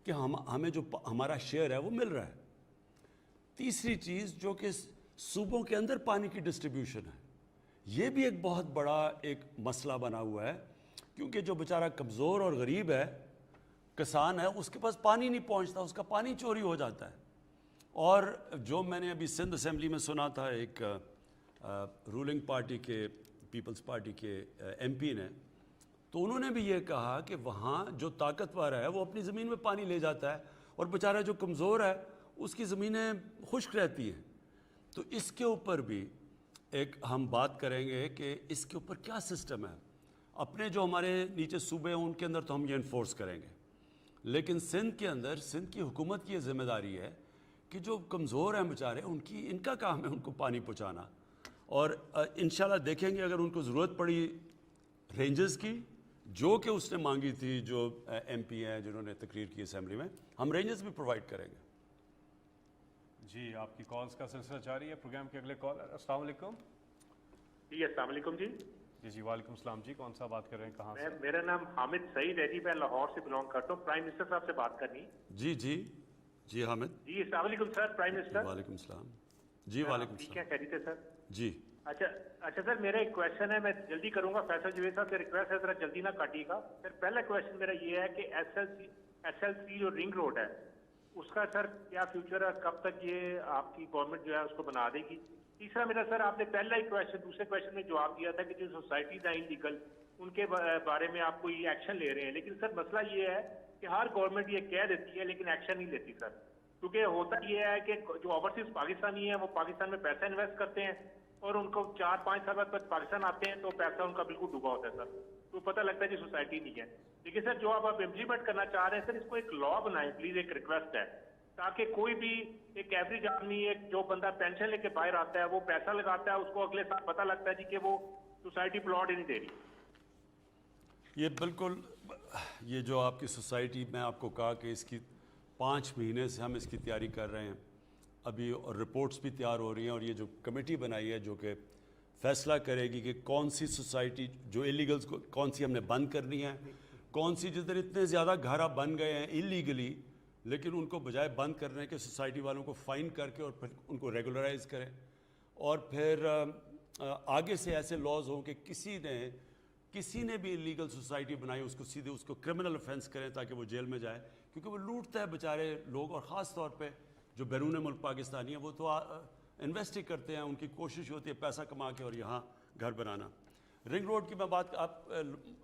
کہ ہمیں جو ہمارا شیئر ہے وہ مل رہا ہے. تیسری چیز جو کہ صوبوں کے اندر پانی کی ڈسٹریبیوشن ہے, یہ بھی ایک بہت بڑا ایک مسئلہ بنا ہوا ہے, کیونکہ جو بیچارہ کمزور اور غریب ہے, کسان ہے, اس کے پاس پانی نہیں پہنچتا, اس کا پانی چوری ہو جاتا ہے. اور جو میں نے ابھی سندھ اسمبلی میں سنا تھا, ایک رولنگ پارٹی کے, پیپلز پارٹی کے ایم پی نے, تو انہوں نے بھی یہ کہا کہ وہاں جو طاقتور ہے وہ اپنی زمین میں پانی لے جاتا ہے, اور بیچارہ جو کمزور ہے اس کی زمینیں خشک رہتی ہیں. تو اس کے اوپر بھی ایک ہم بات کریں گے کہ اس کے اوپر کیا سسٹم ہے. اپنے جو ہمارے نیچے صوبے ہیں ان کے اندر تو ہم یہ انفورس کریں گے, لیکن سندھ کے اندر سندھ کی حکومت کی یہ ذمہ داری ہے کہ جو کمزور ہیں بیچارے, ان کا کام ہے ان کو پانی پہنچانا. اور انشاءاللہ دیکھیں گے اگر ان کو ضرورت پڑی رینجز کی, جو کہ اس نے مانگی تھی, جو ایم پی ہیں جنہوں نے تقریر کی اسمبلی میں, ہم رینجز بھی پرووائڈ کریں گے. جی آپ کی کالز کا سلسلہ جاری ہے. پروگرام کے اگلے کال. السلام علیکم. جی السلام علیکم. جی وعلیکم السلام. جی کون سا بات کر رہے ہیں, کہاں سے؟ میرا نام حامد سعید ہے جی, میں لاہور سے بلانگ کرتا ہوں. پرائم منسٹر صاحب سے بات کرنی. جی جی جی حامد. جی السلام علیکم سر. Prime minister. وعلیکم السلام. جی وعلیکم السلام. ٹھیک ہے, خیریت ہے سر؟ جی. اچھا سر, میرا ایک کویشچن ہے, میں جلدی کروں گا. فیصل جوید صاحب سے ریکویسٹ ہے ذرا جلدی نہ کاٹیے گا. سر پہلا کویشچن میرا یہ ہے کہ ایس ایل سی جو رنگ روڈ ہے اس کا سر کیا فیوچر ہے, کب تک یہ آپ کی گورنمنٹ جو ہے اس کو بنا دے گی. تیسرا میرا سر, آپ نے پہلا ہی کویشچن دوسرے کویشچن میں جواب دیا تھا کہ جو سوسائٹیز ہیں انلیگل ان کے بارے میں آپ کوئی ایکشن لے رہے ہیں, لیکن سر مسئلہ یہ ہے کہ ہر گورنمنٹ یہ کہہ دیتی ہے لیکن ایکشن نہیں لیتی سر. کیونکہ ہوتا یہ ہے کہ جو اوورسیز پاکستانی ہیں وہ پاکستان میں پیسہ انویسٹ کرتے ہیں اور ان کو 4-5 سال بعد پاکستان آتے ہیں تو پیسہ ان کا بالکل ڈوبا ہوتا ہے سر, تو پتہ لگتا ہے کہ سوسائٹی نہیں ہے. لیکن سر جو آپ امپلیمنٹ کرنا چاہ رہے ہیں سر, اس کو ایک لا بنائیں پلیز, ایک ریکویسٹ ہے, تاکہ کوئی بھی ایک ایوریج آدمی, ایک جو بندہ پینشن لے کے باہر آتا ہے وہ پیسہ لگاتا ہے, اس کو اگلے سال پتہ لگتا ہے جی کہ وہ سوسائٹی پلاٹ ہی نہیں دے رہی. یہ بالکل, یہ جو آپ کی سوسائٹی, میں آپ کو کہا کہ اس کی 5 مہینے سے ہم اس کی تیاری کر رہے ہیں ابھی, اور رپورٹس بھی تیار ہو رہی ہیں, اور یہ جو کمیٹی بنائی ہے جو کہ فیصلہ کرے گی کہ کون سی سوسائٹی جو ایلیگلز کو کون سی ہم نے بند کرنی ہے, کون سی جدھر اتنے زیادہ گھر اب بن گئے ہیں ایلیگلی, لیکن ان کو بجائے بند کرنے کے سوسائٹی والوں کو فائن کر کے اور پھر ان کو ریگولرائز کریں, اور پھر آگے سے ایسے لاز ہوں کہ کسی نے بھی انلیگل سوسائٹی بنائی اس کو سیدھے اس کو کرمنل افینس کریں تاکہ وہ جیل میں جائے, کیونکہ وہ لوٹتا ہے بیچارے لوگ, اور خاص طور پہ جو بیرون ملک پاکستانی ہیں وہ تو انویسٹ ہی کرتے ہیں, ان کی کوشش ہوتی ہے پیسہ کما کے اور یہاں گھر بنانا. رنگ روڈ کی میں بات, آپ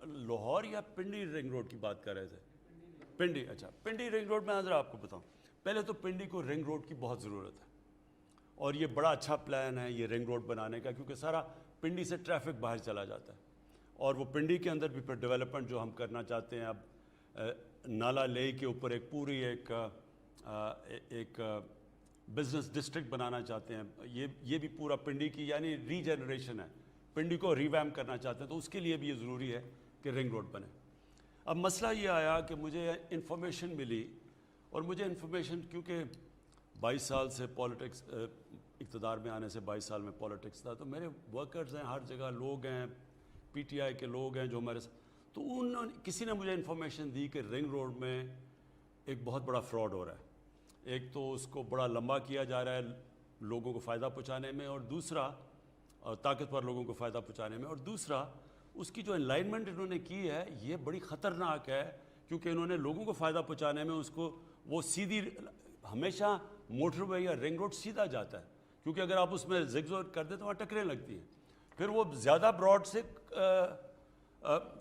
لاہور یا پنڈی رنگ روڈ کی بات کر رہے تھے؟ پنڈی. اچھا, پنڈی رنگ روڈ میں ذرا آپ کو بتاؤں, پہلے تو پنڈی کو رنگ روڈ کی بہت ضرورت ہے, اور یہ بڑا اچھا پلان ہے یہ رنگ روڈ بنانے کا, کیونکہ سارا پنڈی سے ٹریفک باہر چلا جاتا ہے, اور وہ پنڈی کے اندر بھی پھر ڈیولپمنٹ جو ہم کرنا چاہتے ہیں اب نالا لے کے اوپر ایک پوری ایک بزنس ڈسٹرکٹ بنانا چاہتے ہیں, یہ بھی پورا پنڈی کی یعنی ری جنریشن ہے, پنڈی کو ریویمپ کرنا چاہتے ہیں, تو اس کے لیے بھی یہ ضروری ہے کہ رنگ روڈ بنے. اب مسئلہ یہ آیا کہ مجھے انفارمیشن ملی, اور مجھے انفارمیشن کیونکہ 22 سال سے پالیٹکس, اقتدار میں آنے سے 22 سال میں پالیٹکس تھا, تو میرے ورکرز ہیں ہر جگہ, لوگ ہیں پی ٹی آئی کے لوگ ہیں جو ہمارے ساتھ, تو کسی نے مجھے انفارمیشن دی کہ رنگ روڈ میں ایک بہت بڑا فراڈ ہو رہا ہے. ایک تو اس کو بڑا لمبا کیا جا رہا ہے لوگوں کو فائدہ پہنچانے میں, اور دوسرا طاقتور لوگوں کو فائدہ پہنچانے میں, اور دوسرا اس کی جو الائنمنٹ انہوں نے کی ہے یہ بڑی خطرناک ہے, کیونکہ انہوں نے لوگوں کو فائدہ پہنچانے میں اس کو وہ سیدھی, ہمیشہ موٹر وے یا رنگ روڈ سیدھا جاتا ہے, کیونکہ اگر آپ اس میں زگ زور کر دیں تو وہاں ٹکریں لگتی ہیں, پھر وہ زیادہ براڈ سے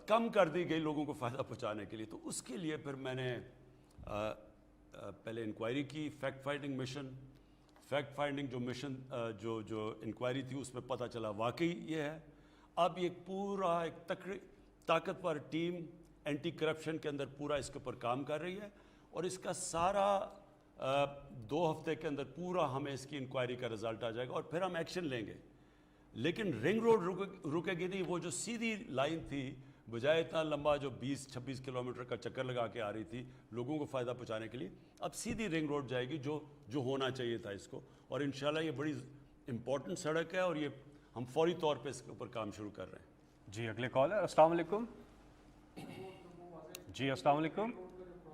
کم کر دی گئی لوگوں کو فائدہ پہنچانے کے لیے. تو اس کے لیے پھر میں نے پہلے انکوائری کی, فیکٹ فائنڈنگ جو مشن جو انکوائری تھی اس میں پتہ چلا واقعی یہ ہے. اب یہ پورا ایک طاقتور ٹیم اینٹی کرپشن کے اندر پورا اس کے اوپر کام کر رہی ہے, اور اس کا سارا 2 ہفتے کے اندر پورا ہمیں اس کی انکوائری کا رزلٹ آ جائے گا, اور پھر ہم ایکشن لیں گے. لیکن رنگ روڈ رکے گی نہیں, وہ جو سیدھی لائن تھی بجائے اتنا لمبا جو 20-26 کلومیٹر کا چکر لگا کے آ رہی تھی لوگوں کو فائدہ پہنچانے کے لیے, اب سیدھی رنگ روڈ جائے گی جو ہونا چاہیے تھا اس کو, اور انشاءاللہ یہ بڑی امپورٹنٹ سڑک ہے, اور یہ ہم فوری طور پہ اس کے اوپر کام شروع کر رہے ہیں. جی اگلے کال ہے. السلام علیکم. جی السلام علیکم.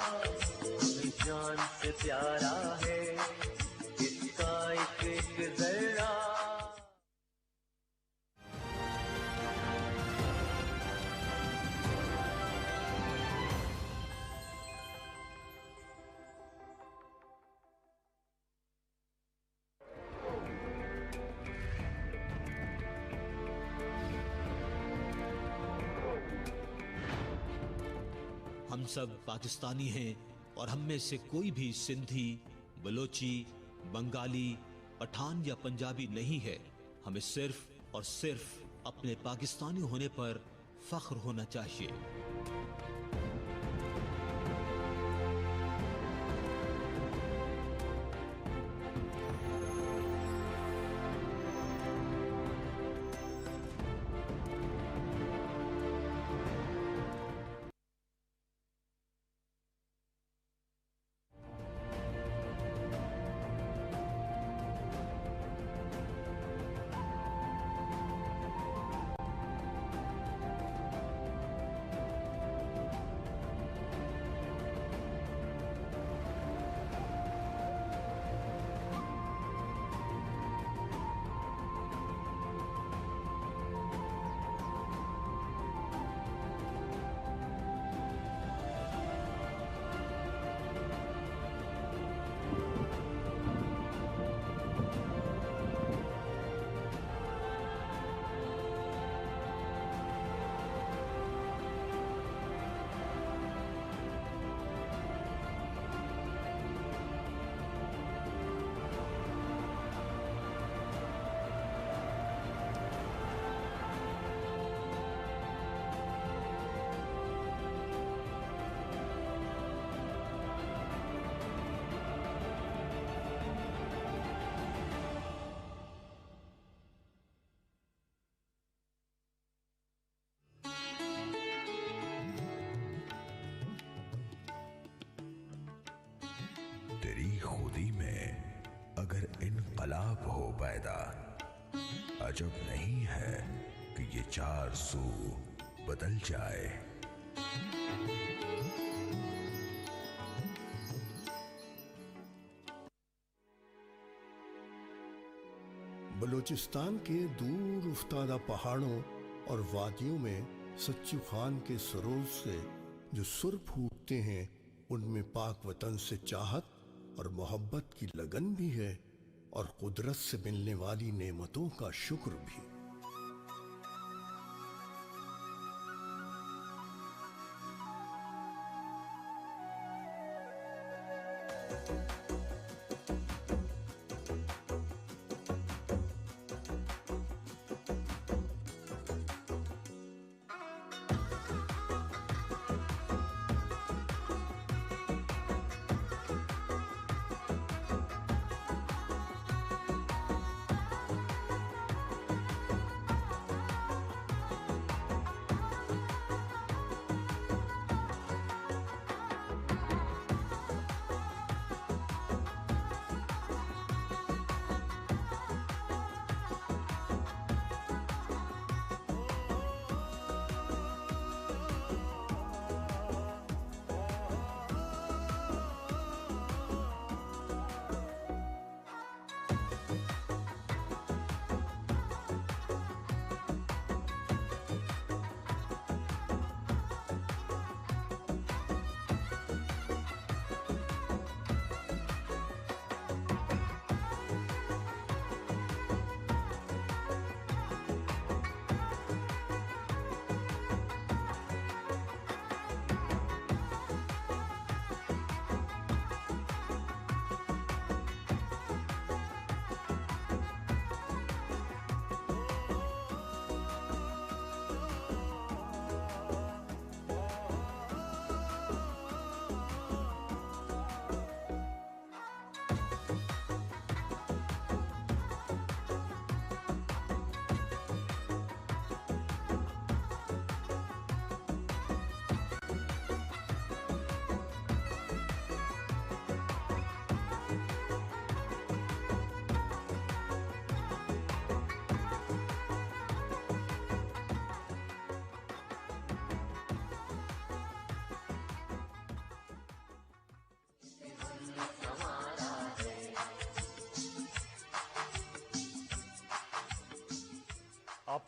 ہمیں جان سے پیارا ہے اس کا ایک ذرہ. ہم سب پاکستانی ہیں اور ہم میں سے کوئی بھی سندھی، بلوچی، بنگالی، پٹھان یا پنجابی نہیں ہے. ہمیں صرف اور صرف اپنے پاکستانی ہونے پر فخر ہونا چاہیے. تیری خودی میں اگر انقلاب ہو پیدا، عجب نہیں ہے کہ یہ چار سو بدل جائے. بلوچستان کے دور افتادہ پہاڑوں اور وادیوں میں سچو خان کے سروز سے جو سر پھوٹتے ہیں، ان میں پاک وطن سے چاہت اور محبت کی لگن بھی ہے اور قدرت سے ملنے والی نعمتوں کا شکر بھی.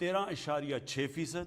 13.6%,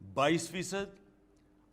22%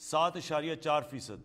7.4%।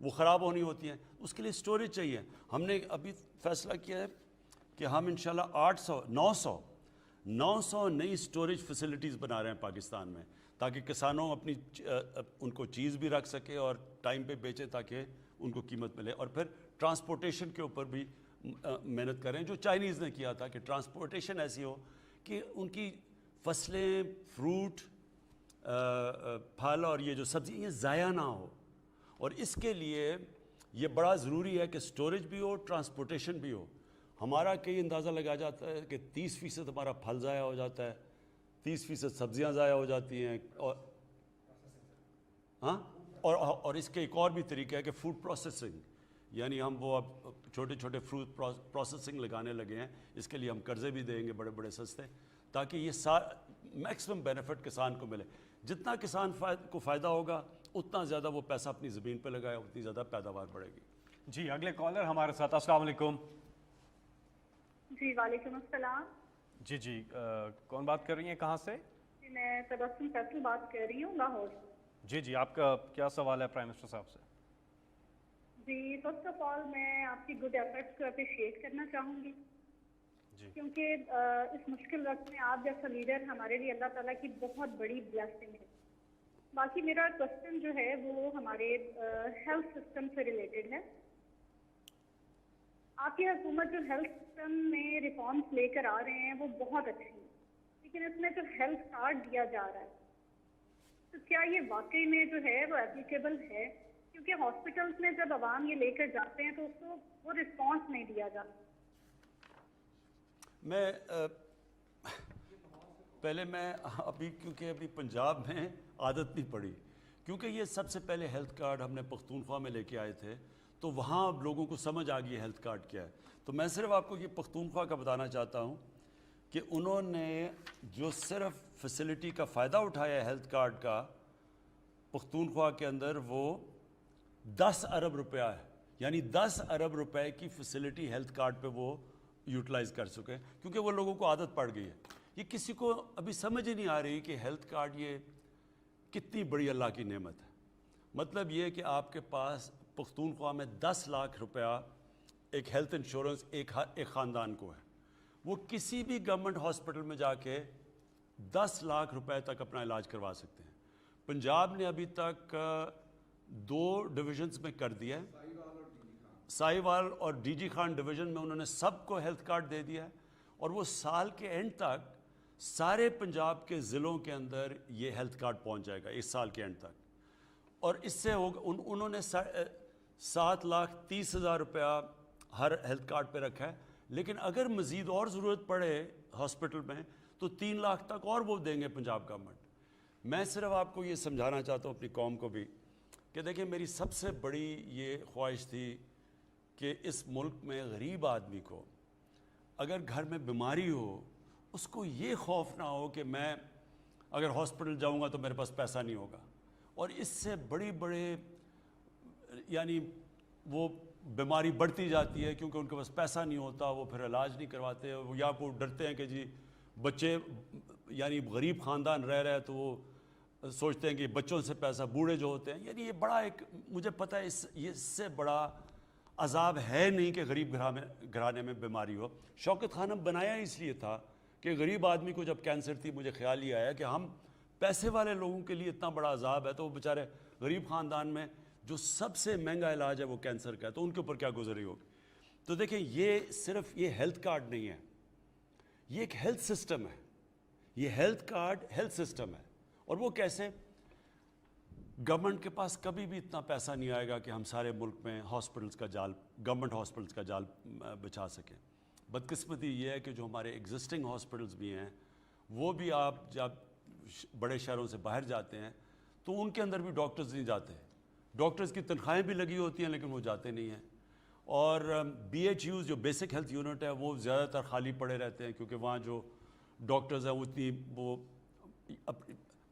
وہ خراب ہونی ہوتی ہیں، اس کے لیے اسٹوریج چاہیے. ہم نے ابھی فیصلہ کیا ہے کہ ہم انشاءاللہ 900 نئی اسٹوریج فیسلٹیز بنا رہے ہیں پاکستان میں، تاکہ کسانوں اپنی ان کو چیز بھی رکھ سکے اور ٹائم پہ بیچے تاکہ ان کو قیمت ملے. اور پھر ٹرانسپورٹیشن کے اوپر بھی محنت کریں، جو چائنیز نے کیا تھا کہ ٹرانسپورٹیشن ایسی ہو کہ ان کی فصلیں، فروٹ، پھل اور یہ جو سبزی یہ ضائع نہ ہو. اور اس کے لیے یہ بڑا ضروری ہے کہ اسٹوریج بھی ہو، ٹرانسپورٹیشن بھی ہو. ہمارا کئی اندازہ لگایا جاتا ہے کہ 30% ہمارا پھل ضائع ہو جاتا ہے، 30% سبزیاں ضائع ہو جاتی ہیں. اور اس کے ایک اور بھی طریقہ ہے کہ فوڈ پروسیسنگ، یعنی ہم وہ اب چھوٹے چھوٹے فوڈ پروسیسنگ لگانے لگے ہیں. اس کے لیے ہم قرضے بھی دیں گے بڑے بڑے سستے، تاکہ یہ میکسیمم بینیفٹ کسان کو ملے. جتنا کسان کو فائدہ ہوگا اتنا زیادہ وہ پیسہ اپنی زمین پہ لگائے، اتنی زیادہ پیداوار بڑھے گی. جی اگلے کالر ہمارے ساتھ. السلام علیکم. جی وعلیکم السلام. جی کون بات کر رہی ہیں، کہاں سے؟ جی میں تبسم فیصل بات کر رہی ہوں لاہور. جی آپ کا کیا سوال ہے پرائم منسٹر صاحب سے؟ جی فرسٹ آف آل میں آپ کی گڈ ایفرٹس کو اپریشیٹ کرنا چاہوں گی، کیونکہ اس مشکل وقت میں آپ جیسا لیڈر ہمارے لیے اللہ تعالیٰ کی بہت بڑی بلیسنگ ہے. باقی میرا کوشچن جو ہے وہ ہمارے ہیلتھ سسٹم سے ریلیٹڈ ہے. آپ کی حکومت جو ہیلتھ سسٹم میں ریفارمس لے کر آ رہے ہیں وہ بہت اچھی ہیں، لیکن اس میں جو ہیلتھ کارڈ دیا جا رہا ہے تو کیا یہ واقعی میں جو ہے وہ اپلیکیبل ہے؟ کیونکہ ہاسپٹلس میں جب عوام یہ لے کر جاتے ہیں تو اس کو وہ رسپانس نہیں دیا جاتا. پہلے میں کیونکہ ابھی پنجاب میں عادت نہیں پڑی، کیونکہ یہ سب سے پہلے ہیلتھ کارڈ ہم نے پختونخوا میں لے کے آئے تھے، تو وہاں اب لوگوں کو سمجھ آ گئی ہے ہیلتھ کارڈ کیا ہے. تو میں صرف آپ کو یہ پختونخوا کا بتانا چاہتا ہوں کہ انہوں نے جو صرف فیسلٹی کا فائدہ اٹھایا ہے ہیلتھ کارڈ کا پختونخوا کے اندر، وہ 10 ارب روپیہ ہے. یعنی 10 ارب روپے کی فیسلٹی ہیلتھ کارڈ پہ وہ یوٹیلائز کر چکے ہیں، کیونکہ وہ لوگوں کو عادت پڑ گئی ہے. یہ کسی کو ابھی سمجھ ہی نہیں آ رہی کہ ہیلتھ کارڈ یہ کتنی بڑی اللہ کی نعمت ہے. مطلب یہ کہ آپ کے پاس پختونخوا میں 10 لاکھ روپیہ ایک ہیلتھ انشورنس ایک خاندان کو ہے. وہ کسی بھی گورنمنٹ ہاسپٹل میں جا کے 10 لاکھ روپے تک اپنا علاج کروا سکتے ہیں. پنجاب نے ابھی تک 2 ڈویژنز میں کر دیا ہے، ساہیوال اور ڈی جی خان ڈویژن میں انہوں نے سب کو ہیلتھ کارڈ دے دیا ہے. اور وہ سال کے اینڈ تک سارے پنجاب کے ضلعوں کے اندر یہ ہیلتھ کارڈ پہنچ جائے گا اس سال کے اینڈ تک. اور اس سے انہوں نے 7,30,000 روپیہ ہر ہیلتھ کارڈ پہ رکھا ہے. لیکن اگر مزید اور ضرورت پڑے ہاسپٹل میں تو 3 لاکھ تک اور وہ دیں گے پنجاب گورنمنٹ. میں صرف آپ کو یہ سمجھانا چاہتا ہوں اپنی قوم کو بھی کہ دیکھیں میری سب سے بڑی یہ خواہش تھی کہ اس ملک میں غریب آدمی کو اگر گھر میں بیماری ہو اس کو یہ خوف نہ ہو کہ میں اگر ہاسپٹل جاؤں گا تو میرے پاس پیسہ نہیں ہوگا. اور اس سے بڑے یعنی وہ بیماری بڑھتی جاتی ہے کیونکہ ان کے پاس پیسہ نہیں ہوتا، وہ پھر علاج نہیں کرواتے، یا وہ ڈرتے ہیں کہ جی بچے یعنی غریب خاندان رہ رہے تو وہ سوچتے ہیں کہ بچوں سے پیسہ، بوڑھے جو ہوتے ہیں، یعنی یہ بڑا ایک مجھے پتہ ہے اس سے بڑا عذاب ہے نہیں کہ غریب گھرانے میں بیماری ہو. شوکت خانم بنایا اس لیے تھا کہ غریب آدمی کو جب کینسر تھی مجھے خیال یہ آیا کہ ہم پیسے والے لوگوں کے لیے اتنا بڑا عذاب ہے تو وہ بیچارے غریب خاندان میں جو سب سے مہنگا علاج ہے وہ کینسر کا ہے تو ان کے اوپر کیا گزری ہوگی. تو دیکھیں یہ صرف یہ ہیلتھ کارڈ نہیں ہے، یہ ایک ہیلتھ سسٹم ہے. یہ ہیلتھ کارڈ ہیلتھ سسٹم ہے. اور وہ کیسے؟ گورنمنٹ کے پاس کبھی بھی اتنا پیسہ نہیں آئے گا کہ ہم سارے ملک میں ہاسپٹلس کا جال، گورنمنٹ ہاسپٹلس کا جال بچھا سکیں. بدقسمتی یہ ہے کہ جو ہمارے ایگزسٹنگ ہاسپٹلس بھی ہیں وہ بھی آپ جب بڑے شہروں سے باہر جاتے ہیں تو ان کے اندر بھی ڈاکٹرز نہیں جاتے. ڈاکٹرز کی تنخواہیں بھی لگی ہوتی ہیں لیکن وہ جاتے نہیں ہیں. اور بی ایچ یوز جو بیسک ہیلتھ یونٹ ہے وہ زیادہ تر خالی پڑے رہتے ہیں کیونکہ وہاں جو ڈاکٹرز ہیں اتنی وہ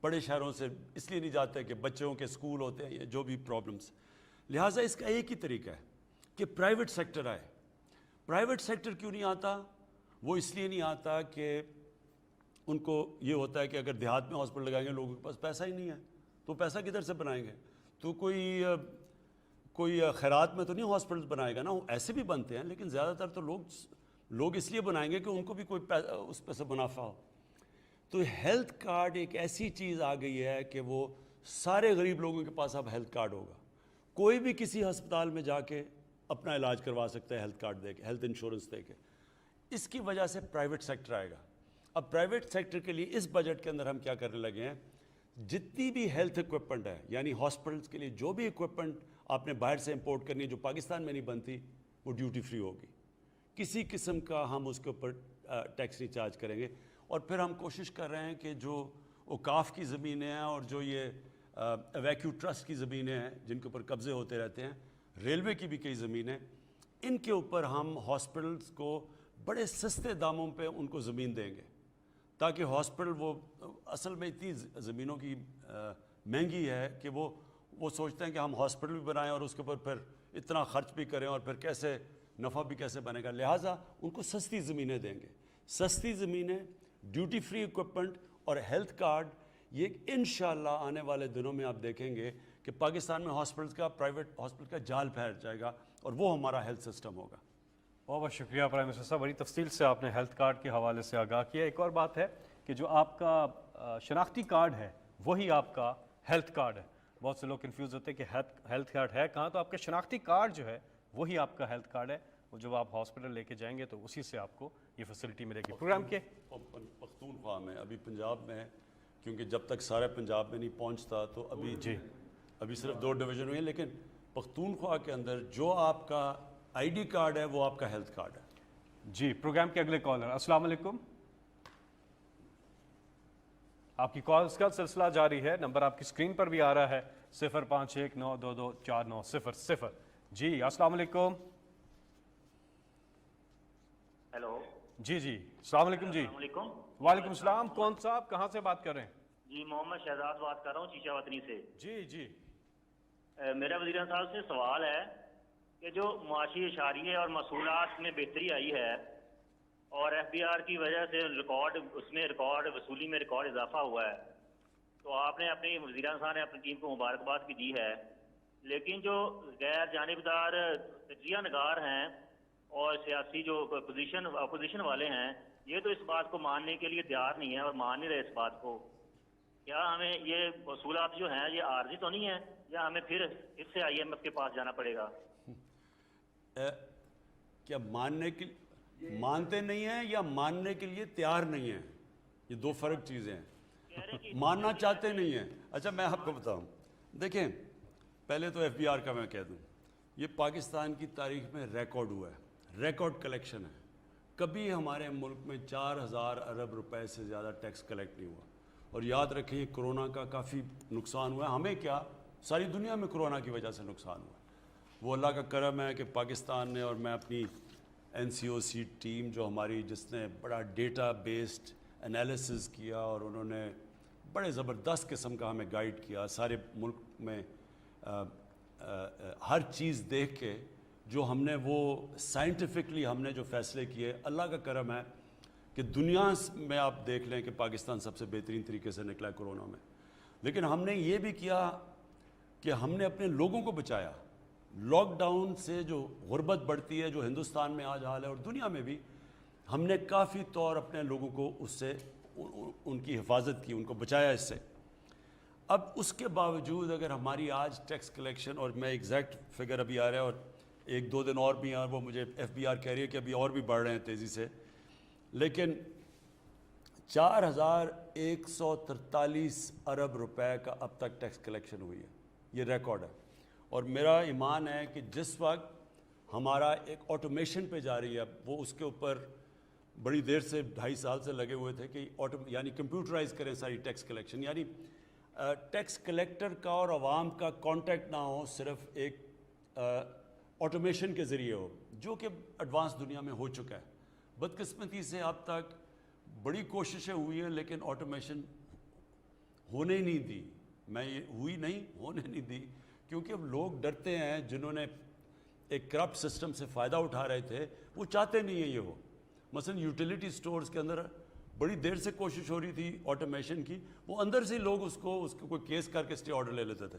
بڑے شہروں سے اس لیے نہیں جاتے کہ بچوں کے اسکول ہوتے ہیں یا جو بھی پرابلمس. لہٰذا اس کا ایک ہی طریقہ ہے کہ پرائیویٹ سیکٹر آئے. پرائیویٹ سیکٹر کیوں نہیں آتا؟ وہ اس لیے نہیں آتا کہ ان کو یہ ہوتا ہے کہ اگر دیہات میں ہاسپٹل لگائیں گے لوگوں کے پاس پیسہ ہی نہیں ہے تو پیسہ کدھر سے بنائیں گے. تو کوئی خیرات میں تو نہیں ہاسپٹلس بنائے گا نا, ایسے بھی بنتے ہیں لیکن زیادہ تر تو لوگ اس لیے بنائیں گے کہ ان کو بھی کوئی اس پہ سے منافع ہو. تو ہیلتھ کارڈ ایک ایسی چیز آ گئی ہے کہ وہ سارے غریب لوگوں کے پاس اب ہیلتھ کارڈ ہوگا. کوئی بھی کسی ہسپتال میں جا کے اپنا علاج کروا سکتا ہے ہیلتھ کارڈ دے کے, ہیلتھ انشورنس دے کے. اس کی وجہ سے پرائیویٹ سیکٹر آئے گا. اب پرائیویٹ سیکٹر کے لیے اس بجٹ کے اندر ہم کیا کرنے لگے ہیں, جتنی بھی ہیلتھ اکوپمنٹ ہے, یعنی ہاسپٹلس کے لیے جو بھی اکوپمنٹ آپ نے باہر سے امپورٹ کرنی ہے جو پاکستان میں نہیں بنتی, وہ ڈیوٹی فری ہوگی. کسی قسم کا ہم اس کے اوپر ٹیکس نہیں چارج کریں گے. اور پھر ہم کوشش کر رہے ہیں کہ جو اوقاف کی زمینیں ہیں اور جو یہ ویکیو ٹرسٹ کی زمینیں ہیں جن کے اوپر قبضے ہوتے رہتے ہیں, ریلوے کی بھی کئی زمینیں, ان کے اوپر ہم ہاسپٹلس کو بڑے سستے داموں پہ ان کو زمین دیں گے تاکہ ہاسپٹل, وہ اصل میں اتنی زمینوں کی مہنگی ہے کہ وہ سوچتے ہیں کہ ہم ہاسپٹل بھی بنائیں اور اس کے اوپر پھر اتنا خرچ بھی کریں اور پھر کیسے نفع بھی کیسے بنے گا. لہٰذا ان کو سستی زمینیں دیں گے. سستی زمینیں, ڈیوٹی فری اکوپمنٹ اور ہیلتھ کارڈ, یہ انشاءاللہ آنے والے دنوں میں آپ دیکھیں گے کہ پاکستان میں ہاسپٹلس کا, پرائیویٹ ہاسپٹل کا جال پھیل جائے گا اور وہ ہمارا ہیلتھ سسٹم ہوگا. بہت بہت شکریہ پرائم منسٹر صاحب, بڑی تفصیل سے آپ نے ہیلتھ کارڈ کے حوالے سے آگاہ کیا. ایک اور بات ہے کہ جو آپ کا شناختی کارڈ ہے وہی آپ کا ہیلتھ کارڈ ہے. بہت سے لوگ کنفیوز ہوتے ہیں کہ ہیلتھ کارڈ ہے کہاں, تو آپ کا شناختی کارڈ جو ہے وہی آپ کا ہیلتھ کارڈ ہے. وہ جب آپ ہاسپٹل لے کے جائیں گے تو اسی سے آپ کو یہ فیسلٹی ملے گی. پروگرام کے پختونخوا میں, ابھی پنجاب میں, کیونکہ جب تک سارے پنجاب میں نہیں پہنچتا تو ابھی صرف 2 ڈویژن ہوئی ہیں, لیکن پختونخوا کے اندر جو آپ کا آئی ڈی کارڈ ہے وہ آپ کا ہیلتھ کارڈ ہے. جی, پروگرام کے اگلے کالر. السلام علیکم. آپ کی کالز کا سلسلہ جاری ہے. نمبر آپ کی اسکرین پر بھی آ رہا ہے 0519224900. جی السلام علیکم. ہیلو. جی السلام علیکم. جی وعلیکم السلام. کون صاحب, کہاں سے بات کر رہے ہیں؟ جی محمد شہزاد بات کر رہا ہوں چیچا وطنی سے. جی میرا وزیر صاحب سے سوال ہے کہ جو معاشی اشاریے اور محصولات میں بہتری آئی ہے اور ایف بی آر کی وجہ سے ریکارڈ وصولی میں ریکارڈ اضافہ ہوا ہے, تو آپ نے اپنی وزیراعظم صاحب نے اپنی ٹیم کو مبارکباد بھی دی ہے, لیکن جو غیر جانبدار تجزیہ نگار ہیں اور سیاسی جو اپوزیشن والے ہیں, یہ تو اس بات کو ماننے کے لیے تیار نہیں ہے اور مان نہیں رہے اس بات کو. کیا ہمیں یہ وصولات جو ہیں یہ عارضی تو نہیں ہے, یا ہمیں پھر سے IMF کے پاس جانا پڑے گا؟ کیا مانتے نہیں ہیں یا ماننے کے لیے تیار نہیں ہیں؟ یہ 2 فرق چیزیں ہیں. ماننا چاہتے نہیں ہیں. اچھا میں آپ کو بتاؤں, دیکھیں پہلے تو FBR کا میں کہہ دوں, یہ پاکستان کی تاریخ میں ریکارڈ ہوا ہے, ریکارڈ کلیکشن ہے. کبھی ہمارے ملک میں 4000 ارب روپے سے زیادہ ٹیکس کلیکٹ نہیں ہوا. اور یاد رکھیں کرونا کا کافی نقصان ہوا ہے. ہمیں کیا, ساری دنیا میں کرونا کی وجہ سے نقصان ہوا. وہ اللہ کا کرم ہے کہ پاکستان نے, اور میں اپنی NCOC ٹیم جو ہماری, جس نے بڑا ڈیٹا بیسڈ انالیسز کیا اور انہوں نے بڑے زبردست قسم کا ہمیں گائیڈ کیا سارے ملک میں, ہر چیز دیکھ کے جو ہم نے وہ سائنٹیفکلی ہم نے جو فیصلے کیے, اللہ کا کرم ہے کہ دنیا میں آپ دیکھ لیں کہ پاکستان سب سے بہترین طریقے سے نکلا ہے کرونا میں. لیکن ہم نے یہ بھی کیا کہ ہم نے اپنے لوگوں کو بچایا. لاک ڈاؤن سے جو غربت بڑھتی ہے, جو ہندوستان میں آج حال ہے اور دنیا میں بھی, ہم نے کافی طور اپنے لوگوں کو اس سے ان کی حفاظت کی, ان کو بچایا اس سے. اب اس کے باوجود اگر ہماری آج ٹیکس کلیکشن, اور میں ایگزیکٹ فگر ابھی آ رہا ہے اور 1-2 دن اور بھی ہیں, اور وہ مجھے FBR کہہ رہی ہے کہ ابھی اور بھی بڑھ رہے ہیں تیزی سے, لیکن 4143 ارب روپے کا اب تک ٹیکس کلیکشن ہوئی ہے. یہ ریکارڈ ہے. اور میرا ایمان ہے کہ جس وقت ہمارا ایک آٹومیشن پہ جا رہی ہے, وہ اس کے اوپر بڑی دیر سے 2.5 سال سے لگے ہوئے تھے کہ یعنی کمپیوٹرائز کریں ساری ٹیکس کلیکشن, یعنی ٹیکس کلیکٹر کا اور عوام کا کانٹیکٹ نہ ہو, صرف ایک آٹومیشن کے ذریعے ہو, جو کہ ایڈوانس دنیا میں ہو چکا ہے. بدقسمتی سے اب تک بڑی کوششیں ہوئی ہیں لیکن آٹومیشن ہونے ہی نہیں دی. میں یہ ہونے نہیں دی کیونکہ اب لوگ ڈرتے ہیں, جنہوں نے ایک کرپٹ سسٹم سے فائدہ اٹھا رہے تھے, وہ چاہتے نہیں ہیں یہ ہو. مثلا یوٹیلیٹی سٹورز کے اندر بڑی دیر سے کوشش ہو رہی تھی آٹومیشن کی, وہ اندر سے لوگ اس کو کوئی کیس کر کے اسٹے آرڈر لے لیتے تھے.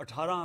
18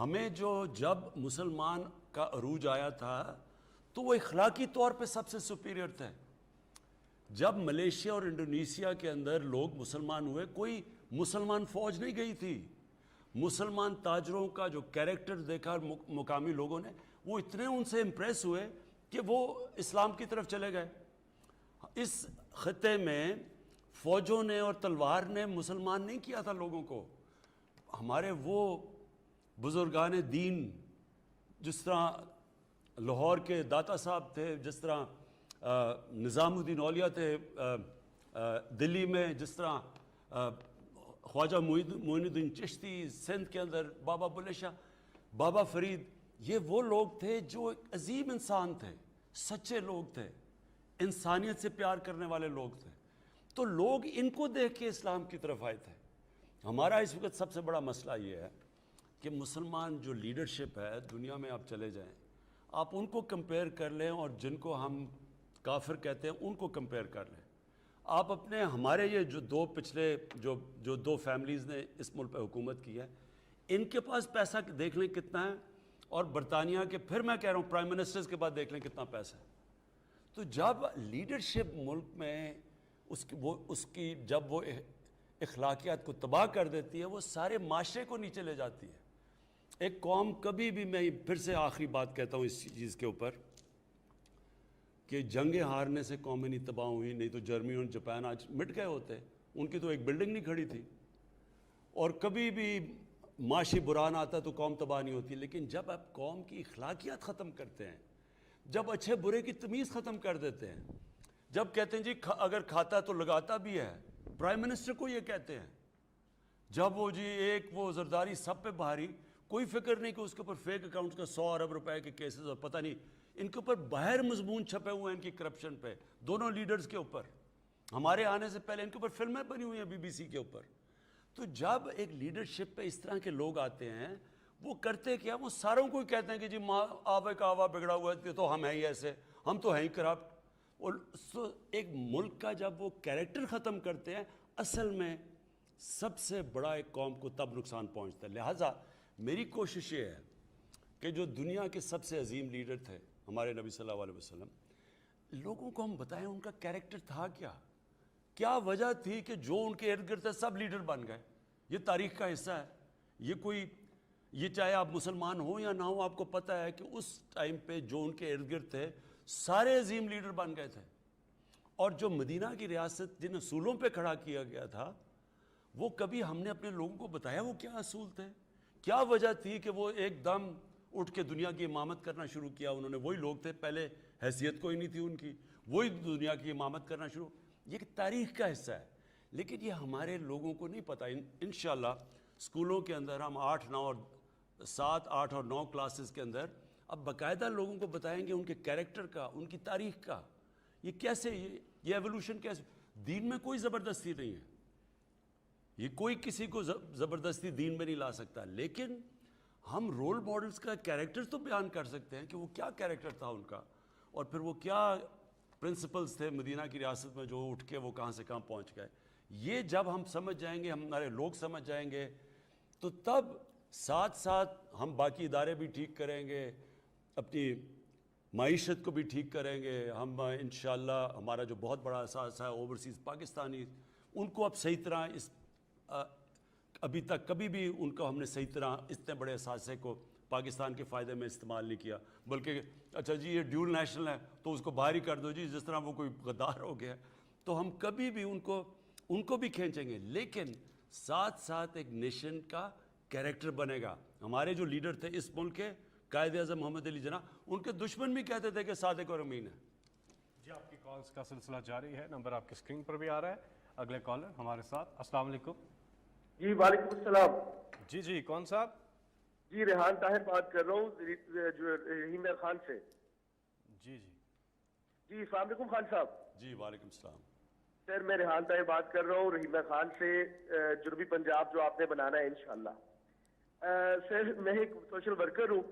ہمیں جب مسلمان کا عروج آیا تھا تو وہ اخلاقی طور پہ سب سے سپیریئر تھے. جب ملیشیا اور انڈونیشیا کے اندر لوگ مسلمان ہوئے, کوئی مسلمان فوج نہیں گئی تھی. مسلمان تاجروں کا جو کیریکٹر دیکھا مقامی لوگوں نے, وہ اتنے ان سے امپریس ہوئے کہ وہ اسلام کی طرف چلے گئے. اس خطے میں فوجوں نے اور تلوار نے مسلمان نہیں کیا تھا لوگوں کو. ہمارے وہ بزرگان دین جس طرح لاہور کے داتا صاحب تھے, جس طرح نظام الدین اولیاء تھے دلی میں, جس طرح خواجہ معین الدین چشتی سندھ کے اندر, بابا بلے شاہ, بابا فرید, یہ وہ لوگ تھے جو عظیم انسان تھے, سچے لوگ تھے, انسانیت سے پیار کرنے والے لوگ تھے. تو لوگ ان کو دیکھ کے اسلام کی طرف آئے تھے. ہمارا اس وقت سب سے بڑا مسئلہ یہ ہے کہ مسلمان جو لیڈرشپ ہے دنیا میں, آپ چلے جائیں, آپ ان کو کمپیئر کر لیں اور جن کو ہم کافر کہتے ہیں ان کو کمپیئر کر لیں. آپ اپنے ہمارے یہ جو دو پچھلے جو دو فیملیز نے اس ملک پہ حکومت کی ہے, ان کے پاس پیسہ دیکھ لیں کتنا ہے, اور برطانیہ کے, پھر میں کہہ رہا ہوں پرائم منسٹرز کے بعد دیکھ لیں کتنا پیسہ ہے. تو جب لیڈرشپ ملک میں اس کی جب وہ اخلاقیات کو تباہ کر دیتی ہے, وہ سارے معاشرے کو نیچے لے جاتی ہے. ایک قوم کبھی بھی, میں پھر سے آخری بات کہتا ہوں اس چیز کے اوپر, کہ جنگیں ہارنے سے قومیں نہیں تباہ ہوئی, نہیں تو جرمنی اور جاپان آج مٹ گئے ہوتے. ان کی تو ایک بلڈنگ نہیں کھڑی تھی. اور کبھی بھی معاشی بحران آتا تو قوم تباہ نہیں ہوتی. لیکن جب آپ قوم کی اخلاقیات ختم کرتے ہیں, جب اچھے برے کی تمیز ختم کر دیتے ہیں, جب کہتے ہیں جی اگر کھاتا تو لگاتا بھی ہے, پرائم منسٹر کو یہ کہتے ہیں, جب وہ جی ایک وہ زرداری سب پہ بھاری, کوئی فکر نہیں کہ اس کے اوپر فیک اکاؤنٹس کا 100 ارب روپے کے کیسز, اور پتہ نہیں ان کے اوپر باہر مضمون چھپے ہوئے ہیں ان کی کرپشن پہ, دونوں لیڈرز کے اوپر. ہمارے آنے سے پہلے ان کے اوپر فلمیں بنی ہوئی ہیں BBC کے اوپر. تو جب ایک لیڈرشپ پہ اس طرح کے لوگ آتے ہیں, وہ کرتے کیا, وہ ساروں کو کہتے ہیں کہ جی آوے کا آوا بگڑا ہوا ہے تو ہم ہیں ہی ایسے, ہم تو ہیں ہی کرپٹ. اور ایک ملک کا جب وہ کیریکٹر ختم کرتے ہیں, اصل میں سب سے بڑا ایک قوم کو تب نقصان پہنچتا ہے. لہٰذا میری کوشش یہ ہے کہ جو دنیا کے سب سے عظیم لیڈر تھے ہمارے نبی صلی اللہ علیہ وسلم, لوگوں کو ہم بتائیں ان کا کیریکٹر تھا کیا وجہ تھی کہ جو ان کے ارد گرد تھے سب لیڈر بن گئے. یہ تاریخ کا حصہ ہے. یہ چاہے آپ مسلمان ہوں یا نہ ہوں, آپ کو پتہ ہے کہ اس ٹائم پہ جو ان کے ارد گرد تھے سارے عظیم لیڈر بن گئے تھے. اور جو مدینہ کی ریاست جن اصولوں پہ کھڑا کیا گیا تھا, وہ کبھی ہم نے اپنے لوگوں کو بتایا وہ کیا اصول تھے, کیا وجہ تھی کہ وہ ایک دم اٹھ کے دنیا کی امامت کرنا شروع کیا. انہوں نے, وہی لوگ تھے, پہلے حیثیت کوئی نہیں تھی ان کی, وہی دنیا کی امامت کرنا شروع. یہ تاریخ کا حصہ ہے, لیکن یہ ہمارے لوگوں کو نہیں پتہ. انشاءاللہ اسکولوں کے اندر ہم 8 اور 9 کلاسز کے اندر اب باقاعدہ لوگوں کو بتائیں گے ان کے کیریکٹر کا, ان کی تاریخ کا, یہ کیسے, یہ ایولیوشن کیسے. دین میں کوئی زبردستی نہیں ہے, یہ کوئی کسی کو زبردستی دین میں نہیں لا سکتا. لیکن ہم رول ماڈلز کا کیریکٹر تو بیان کر سکتے ہیں کہ وہ کیا کیریکٹر تھا ان کا, اور پھر وہ کیا پرنسپلز تھے مدینہ کی ریاست میں جو اٹھ کے وہ کہاں سے کہاں پہنچ گئے. یہ جب ہم سمجھ جائیں گے, ہمارے لوگ سمجھ جائیں گے, تو تب ساتھ ساتھ ہم باقی ادارے بھی ٹھیک کریں گے, اپنی معیشت کو بھی ٹھیک کریں گے. ہم انشاءاللہ ہمارا جو بہت بڑا اثاثہ ہے اوورسیز پاکستانی, ان کو اب صحیح طرح ابھی تک کبھی بھی ان کو ہم نے صحیح طرح اتنے بڑے اثاثے کو پاکستان کے فائدے میں استعمال نہیں کیا, بلکہ اچھا جی یہ ڈیول نیشنل ہے تو اس کو باہر ہی کر دو جی, جس طرح وہ کوئی غدار ہو گیا. تو ہم کبھی بھی ان کو بھی کھینچیں گے, لیکن ساتھ ساتھ ایک نیشن کا کیریکٹر بنے گا. ہمارے جو لیڈر تھے اس ملک کے, قائد اعظم محمد علی جناح, ان کے دشمن بھی کہتے تھے کہ صادق اور امین ہے. جی آپ کی کالز کا سلسلہ جاری ہے, نمبر آپ کی اسکرین پر بھی آ رہا ہے. اگلے کالر ہمارے ساتھ. السلام علیکم. جی وعلیکم السلام. جی کون صاحب؟ جی ریحان طاہر بات کر رہا ہوں جو رحیم خان سے. جی السلام علیکم خان صاحب. جی وعلیکم السلام. سر میں ریحان طاہر بات کر رہا ہوں رحیم خان سے, جنوبی پنجاب جو آپ نے بنانا ہے انشاءاللہ. سر میں ایک سوشل ورکر ہوں,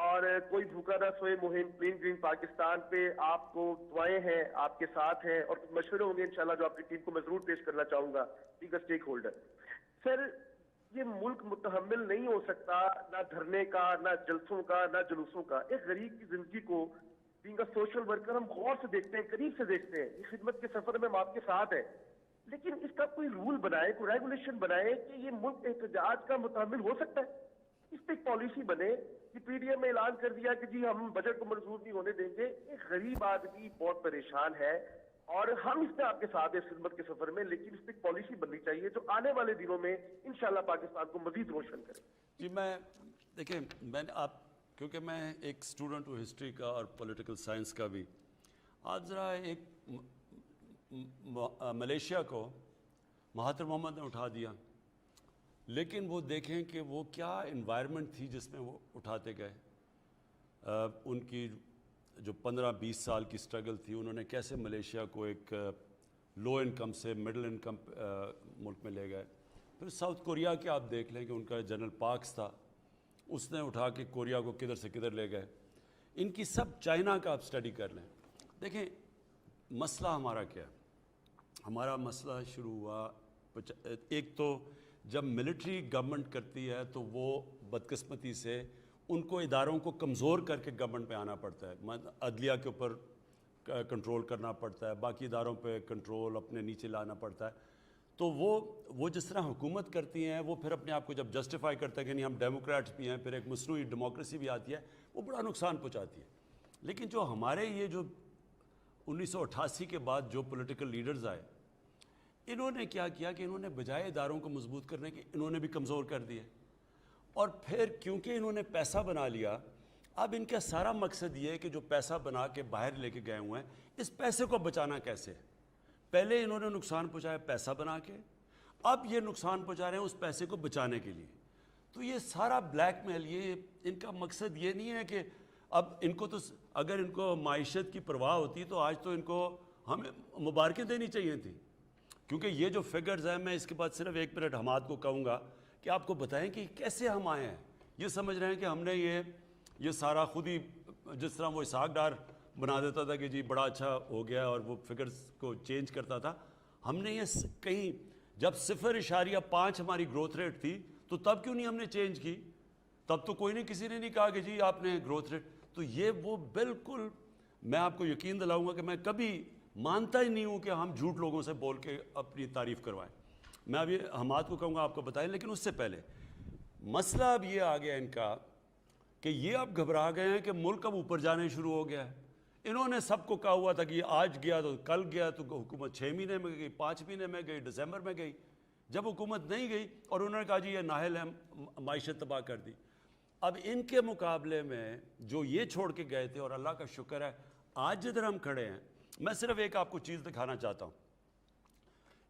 اور کوئی بھوکا نہ سوئے مہم کلین گرین پاکستان پہ آپ کو دعائیں ہیں, آپ کے ساتھ ہیں, اور کچھ مشورے ہوں گے انشاءاللہ جو آپ کی ٹیم کو میں ضرور پیش کرنا چاہوں گا, ٹھیک ہے اسٹیک ہولڈر. سر یہ ملک متحمل نہیں ہو سکتا نہ دھرنے کا، نہ جلسوں کا، نہ جلوسوں کا. ایک غریب کی زندگی کو بینگ اے سوشل ورکر ہم غور سے دیکھتے ہیں، قریب سے دیکھتے ہیں. یہ خدمت کے سفر میں ہم آپ کے ساتھ ہیں، لیکن اس کا کوئی رول بنائے، کوئی ریگولیشن بنائے کہ یہ ملک احتجاج کا متحمل ہو سکتا ہے. اس پہ ایک پالیسی بنے کہ پی ڈی ایم میں اعلان کر دیا کہ جی ہم بجٹ کو منظور نہیں ہونے دیں گے. ایک غریب آدمی بہت پریشان ہے اور ہم اس پہ آپ کے ساتھ ہیں اس خدمت کے سفر میں، لیکن اس پہ ایک پالیسی بننی چاہیے جو آنے والے دنوں میں انشاءاللہ پاکستان کو مزید روشن کرے. جی دیکھیں میں نے کیونکہ میں ایک اسٹوڈنٹ ہوں ہسٹری کا اور پولیٹیکل سائنس کا بھی. آپ ذرا ایک ملیشیا کو مہاتر محمد نے اٹھا دیا، لیکن وہ دیکھیں کہ وہ کیا انوائرمنٹ تھی جس میں وہ اٹھاتے گئے. ان کی جو 15-20 سال کی سٹرگل تھی، انہوں نے کیسے ملیشیا کو ایک لو انکم سے مڈل انکم ملک میں لے گئے. پھر ساؤتھ کوریا کے آپ دیکھ لیں کہ ان کا جنرل پارکس تھا، اس نے اٹھا کے کوریا کو کدھر سے کدھر لے گئے. ان کی سب چائنا کا آپ سٹڈی کر لیں. دیکھیں مسئلہ ہمارا کیا ہے. ہمارا مسئلہ شروع ہوا ایک تو جب ملٹری گورنمنٹ کرتی ہے تو وہ بدقسمتی سے ان کو اداروں کو کمزور کر کے گورنمنٹ پہ آنا پڑتا ہے. عدلیہ کے اوپر کنٹرول کرنا پڑتا ہے، باقی اداروں پہ کنٹرول اپنے نیچے لانا پڑتا ہے. تو وہ جس طرح حکومت کرتی ہیں، وہ پھر اپنے آپ کو جب جسٹیفائی کرتا ہے کہ نہیں ہم ڈیموکریٹس بھی ہیں، پھر ایک مصنوعی ڈیموکریسی بھی آتی ہے، وہ بڑا نقصان پہنچاتی ہے. لیکن جو ہمارے یہ جو 1988 کے بعد جو پولیٹیکل لیڈرز آئے، انہوں نے کیا کیا کہ انہوں نے بجائے اداروں کو مضبوط کرنے کے انہوں نے بھی کمزور کر دیے. اور پھر کیونکہ انہوں نے پیسہ بنا لیا، اب ان کا سارا مقصد یہ ہے کہ جو پیسہ بنا کے باہر لے کے گئے ہوئے ہیں، اس پیسے کو بچانا کیسے ہے. پہلے انہوں نے نقصان پہنچایا پیسہ بنا کے، اب یہ نقصان پہنچا رہے ہیں اس پیسے کو بچانے کے لیے. تو یہ سارا بلیک میل، یہ ان کا مقصد یہ نہیں ہے کہ اب ان کو تو اگر ان کو معیشت کی پرواہ ہوتی تو آج تو ان کو ہمیں مبارکیں دینی چاہیے تھیں. کیونکہ یہ جو فگرز ہیں، میں اس کے بعد صرف 1 منٹ حماد کو کہوں گا کہ آپ کو بتائیں کہ کیسے ہم آئے ہیں. یہ سمجھ رہے ہیں کہ ہم نے یہ سارا خود ہی، جس طرح وہ اسحاق ڈار بنا دیتا تھا کہ جی بڑا اچھا ہو گیا اور وہ فگرز کو چینج کرتا تھا. ہم نے یہ کہیں جب 0.5 ہماری گروتھ ریٹ تھی تو تب کیوں نہیں ہم نے چینج کی؟ تب تو کوئی نہیں، کسی نے نہیں کہا کہ جی آپ نے گروتھ ریٹ. تو یہ وہ بالکل میں آپ کو یقین دلاؤں گا کہ میں کبھی مانتا ہی نہیں ہوں کہ ہم جھوٹ لوگوں سے بول کے اپنی تعریف کروائیں. میں اب یہ حماد کو کہوں گا آپ کو بتائیں، لیکن اس سے پہلے مسئلہ اب یہ آ گیا ان کا کہ یہ اب گھبرا گئے ہیں کہ ملک اب اوپر جانے شروع ہو گیا ہے. انہوں نے سب کو کہا ہوا تھا کہ آج گیا تو کل گیا، تو حکومت 6 مہینے میں گئی، 5 مہینے میں گئی، دسمبر میں گئی. جب حکومت نہیں گئی اور انہوں نے کہا جی یہ نااہل ہے، معیشت تباہ کر دی. اب ان کے مقابلے میں جو یہ چھوڑ کے گئے تھے، اور اللہ کا شکر ہے آج جدھر ہم کھڑے ہیں، میں صرف ایک آپ کو چیز دکھانا چاہتا ہوں.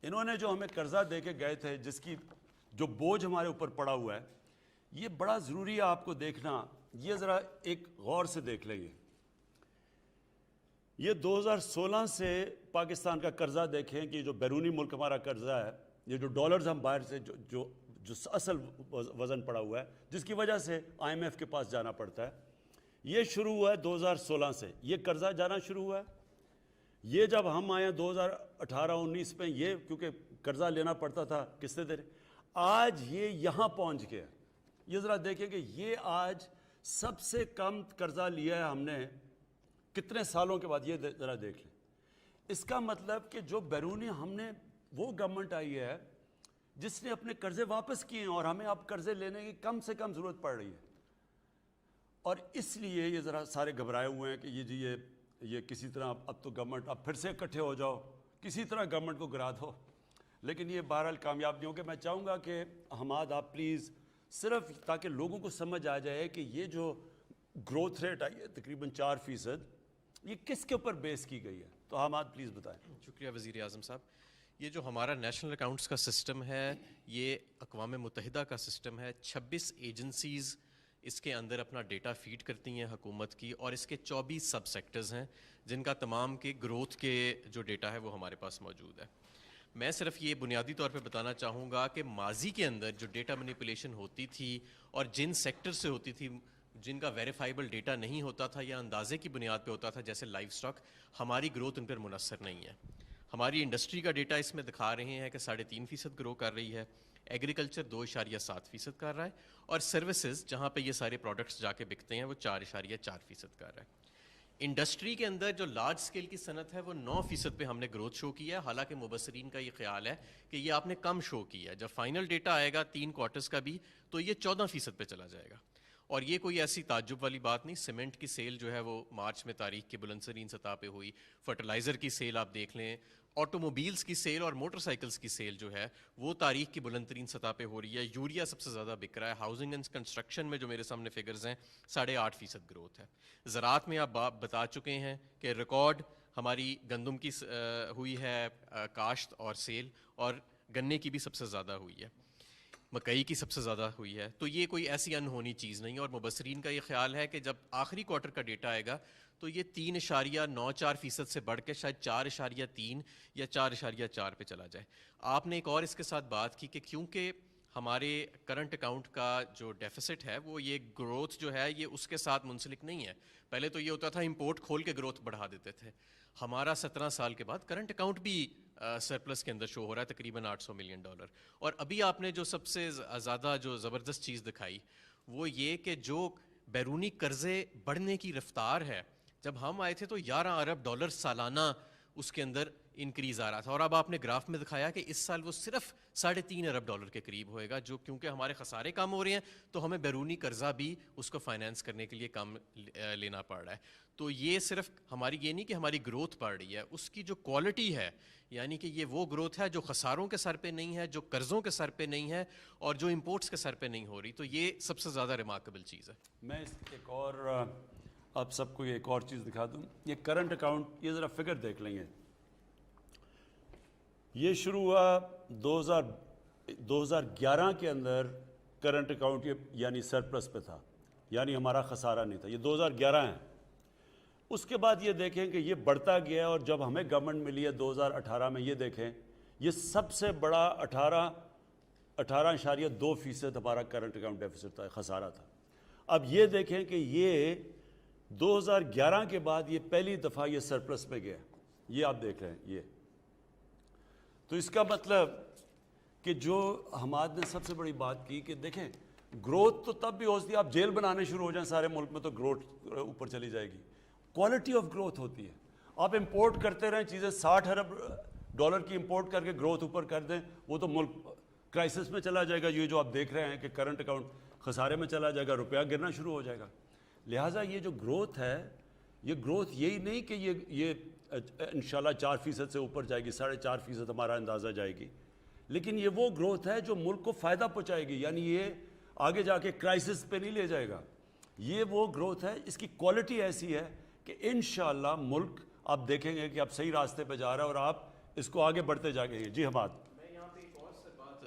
انہوں نے جو ہمیں قرضہ دے کے گئے تھے، جس کی جو بوجھ ہمارے اوپر پڑا ہوا ہے، یہ بڑا ضروری ہے آپ کو دیکھنا. یہ ذرا ایک غور سے دیکھ لیں. یہ 2016 سے پاکستان کا قرضہ دیکھیں کہ جو بیرونی ملک ہمارا قرضہ ہے، یہ جو ڈالرز ہم باہر سے جو اصل وزن پڑا ہوا ہے، جس کی وجہ سے IMF کے پاس جانا پڑتا ہے، یہ شروع ہوا ہے 2016 سے. یہ قرضہ جانا شروع ہوا ہے. یہ جب ہم آئے 2018-19 میں، یہ کیونکہ قرضہ لینا پڑتا تھا قسطیں دے رہے، آج یہ یہاں پہنچ گیا. یہ ذرا دیکھیں کہ یہ آج سب سے کم قرضہ لیا ہے ہم نے کتنے سالوں کے بعد. یہ ذرا دیکھ لیں. اس کا مطلب کہ جو بیرونی ہم نے، وہ گورنمنٹ آئی ہے جس نے اپنے قرضے واپس کیے ہیں، اور ہمیں اب قرضے لینے کی کم سے کم ضرورت پڑ رہی ہے. اور اس لیے یہ ذرا سارے گھبرائے ہوئے ہیں کہ یہ کسی طرح اب تو گورنمنٹ اب پھر سے اکٹھے ہو جاؤ، کسی طرح گورنمنٹ کو گرا دو. لیکن یہ بہرحال کامیاب نہیں ہو. کہ میں چاہوں گا کہ حماد آپ پلیز صرف تاکہ لوگوں کو سمجھ آ جائے کہ یہ جو گروتھ ریٹ آئی ہے تقریباً 4%، یہ کس کے اوپر بیس کی گئی ہے. تو حماد پلیز بتائیں. شکریہ وزیر اعظم صاحب. یہ جو ہمارا نیشنل اکاؤنٹس کا سسٹم ہے، یہ اقوام متحدہ کا سسٹم ہے. 26 ایجنسیز اس کے اندر اپنا ڈیٹا فیڈ کرتی ہیں حکومت کی، اور اس کے 24 سب سیکٹرز ہیں جن کا تمام کے گروتھ کے جو ڈیٹا ہے وہ ہمارے پاس موجود ہے. میں صرف یہ بنیادی طور پہ بتانا چاہوں گا کہ ماضی کے اندر جو ڈیٹا مینیپولیشن ہوتی تھی اور جن سیکٹر سے ہوتی تھی جن کا ویریفائبل ڈیٹا نہیں ہوتا تھا یا اندازے کی بنیاد پہ ہوتا تھا، جیسے لائف سٹاک، ہماری گروتھ ان پر منحصر نہیں ہے. ہماری انڈسٹری کا ڈیٹا اس میں دکھا رہے ہیں کہ 3.5% گرو کر رہی ہے, ایگریکلچر 2.7% کر رہا ہے, اور سروسز جہاں پہ یہ سارے پروڈکٹس جا کے بکتے ہیں وہ 4.4% کر رہا ہے. انڈسٹری کے اندر جو لارج سکیل کی صنعت ہے وہ 9% پہ ہم نے گروتھ شو کیا ہے, حالانکہ مبصرین کا یہ خیال ہے کہ یہ آپ نے کم شو کیا ہے. جب فائنل ڈیٹا آئے گا 3 کوارٹرز کا بھی تو یہ 14% پہ چلا جائے گا, اور یہ کوئی ایسی تعجب والی بات نہیں. سیمنٹ کی سیل جو ہے وہ مارچ میں تاریخ کی بلند ترین سطح پہ ہوئی, فرٹیلائزر کی سیل آپ دیکھ لیں, آٹو موبیلز کی سیل اور موٹر سائیکلز کی سیل جو ہے وہ تاریخ کی بلند ترین سطح پہ ہو رہی ہے. یوریا سب سے زیادہ بک رہا ہے. ہاؤسنگ اینڈ کنسٹرکشن میں جو میرے سامنے فگرز ہیں 8.5% گروتھ ہے. زراعت میں آپ بتا چکے ہیں کہ ریکارڈ ہماری گندم کی ہوئی ہے کاشت اور سیل, اور گنے کی بھی سب سے زیادہ ہوئی ہے, مکئی کی سب سے زیادہ ہوئی ہے. تو یہ کوئی ایسی انہونی چیز نہیں, اور مبصرین کا یہ خیال ہے کہ جب آخری کوارٹر کا ڈیٹا آئے گا تو یہ 3.94% سے بڑھ کے شاید 4.3 یا 4.4 پہ چلا جائے. آپ نے ایک اور اس کے ساتھ بات کی کہ کیونکہ ہمارے کرنٹ اکاؤنٹ کا جو ڈیفیسٹ ہے وہ یہ گروتھ جو ہے یہ اس کے ساتھ منسلک نہیں ہے. پہلے تو یہ ہوتا تھا امپورٹ کھول کے گروتھ بڑھا دیتے تھے. ہمارا 17 سال کے بعد کرنٹ اکاؤنٹ بھی سرپلس کے اندر شو ہو رہا ہے, تقریباً $800 ملین. اور ابھی آپ نے جو سب سے زیادہ جو زبردست چیز دکھائی وہ یہ کہ جو بیرونی قرضے بڑھنے کی رفتار ہے, جب ہم آئے تھے تو $11 ارب سالانہ اس کے اندر انکریز آ رہا تھا, اور اب آپ نے گراف میں دکھایا کہ اس سال وہ صرف $3.5 ارب کے قریب ہوئے گا, جو کیونکہ ہمارے خسارے کم ہو رہے ہیں تو ہمیں بیرونی قرضہ بھی اس کو فائنینس کرنے کے لیے کم لینا پڑ رہا ہے. تو یہ صرف ہماری یہ نہیں کہ ہماری گروتھ بڑھ رہی ہے, اس کی جو کوالٹی ہے, یعنی کہ یہ وہ گروتھ ہے جو خساروں کے سر پہ نہیں ہے, جو قرضوں کے سر پہ نہیں ہے, اور جو امپورٹس کے سر پہ نہیں ہو رہی. تو یہ سب سے زیادہ ریمارکیبل چیز ہے. میں اس ایک اور آپ سب کو ایک اور چیز دکھا دوں. یہ کرنٹ اکاؤنٹ, یہ ذرا فگر دیکھ لیں گے. یہ شروع ہوا 2011 کے اندر کرنٹ اکاؤنٹ یعنی سرپلس پہ تھا, یعنی ہمارا خسارہ نہیں تھا. یہ 2011 ہے. اس کے بعد یہ دیکھیں کہ یہ بڑھتا گیا, اور جب ہمیں گورنمنٹ ملی ہے 2018 میں, یہ دیکھیں یہ سب سے بڑا 18.2% ہمارا کرنٹ اکاؤنٹ ڈیفیسٹ تھا, خسارہ تھا. اب یہ دیکھیں کہ یہ 2011 کے بعد یہ پہلی دفعہ یہ سرپلس میں گیا. یہ آپ دیکھ رہے ہیں یہ. تو اس کا مطلب کہ جو حماد نے سب سے بڑی بات کی کہ دیکھیں گروتھ تو تب بھی ہو سکتی ہے, آپ جیل بنانے شروع ہو جائیں سارے ملک میں تو گروتھ اوپر چلی جائے گی. کوالٹی آف گروتھ ہوتی ہے. آپ امپورٹ کرتے رہیں چیزیں, $60 ارب کی امپورٹ کر کے گروتھ اوپر کر دیں, وہ تو ملک کرائسس میں چلا جائے گا. یہ جو آپ دیکھ رہے ہیں کہ کرنٹ اکاؤنٹ خسارے میں چلا جائے گا, روپیہ گرنا شروع ہو جائے گا. لہٰذا یہ جو گروتھ ہے, یہ گروتھ یہی نہیں کہ یہ انشاءاللہ 4% سے اوپر جائے گی, 4.5% ہمارا اندازہ جائے گی, لیکن یہ وہ گروتھ ہے جو ملک کو فائدہ پہنچائے گی. یعنی یہ آگے جا کے کرائسس پہ نہیں لے جائے گا. یہ وہ گروتھ ہے, اس کی کوالٹی ایسی ہے کہ انشاءاللہ ملک آپ دیکھیں گے کہ آپ صحیح راستے پہ جا رہا ہے, اور آپ اس کو آگے بڑھتے جائیں گے. جی حماد. میں یہاں پہ ایک اور بات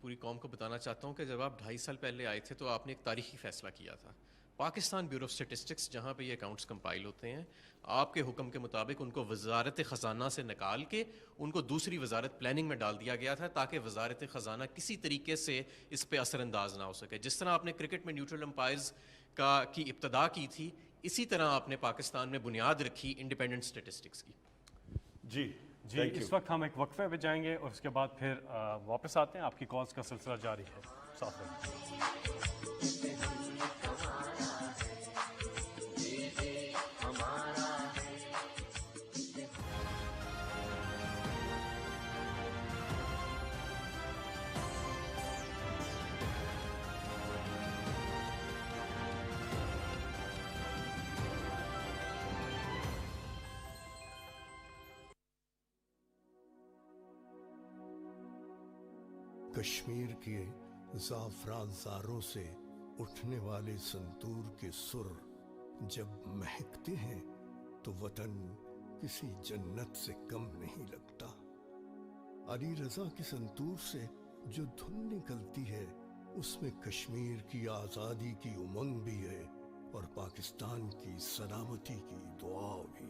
پوری قوم کو بتانا چاہتا ہوں کہ جب آپ 2.5 سال پہلے آئے تھے تو آپ نے ایک تاریخی فیصلہ کیا تھا. پاکستان بیورو آف اسٹیٹسٹکس جہاں پہ یہ اکاؤنٹس کمپائل ہوتے ہیں, آپ کے حکم کے مطابق ان کو وزارت خزانہ سے نکال کے ان کو دوسری وزارت پلاننگ میں ڈال دیا گیا تھا, تاکہ وزارت خزانہ کسی طریقے سے اس پہ اثر انداز نہ ہو سکے. جس طرح آپ نے کرکٹ میں نیوٹرل امپائرز کی ابتدا کی تھی, اسی طرح آپ نے پاکستان میں بنیاد رکھی انڈیپینڈنٹ اسٹیٹسٹکس کی. جی اس وقت ہم ایک وقفے پہ جائیں گے اور اس کے بعد پھر واپس آتے ہیں. آپ کی کالز کا سلسلہ جاری ہے, ساتھ رہیے. کشمیر کے زعفران زاروں سے اٹھنے والے سنتور کے سر جب مہکتے ہیں تو وطن کسی جنت سے کم نہیں لگتا. علی رضا کی سنتور سے جو دھن نکلتی ہے اس میں کشمیر کی آزادی کی امنگ بھی ہے اور پاکستان کی سلامتی کی دعا بھی.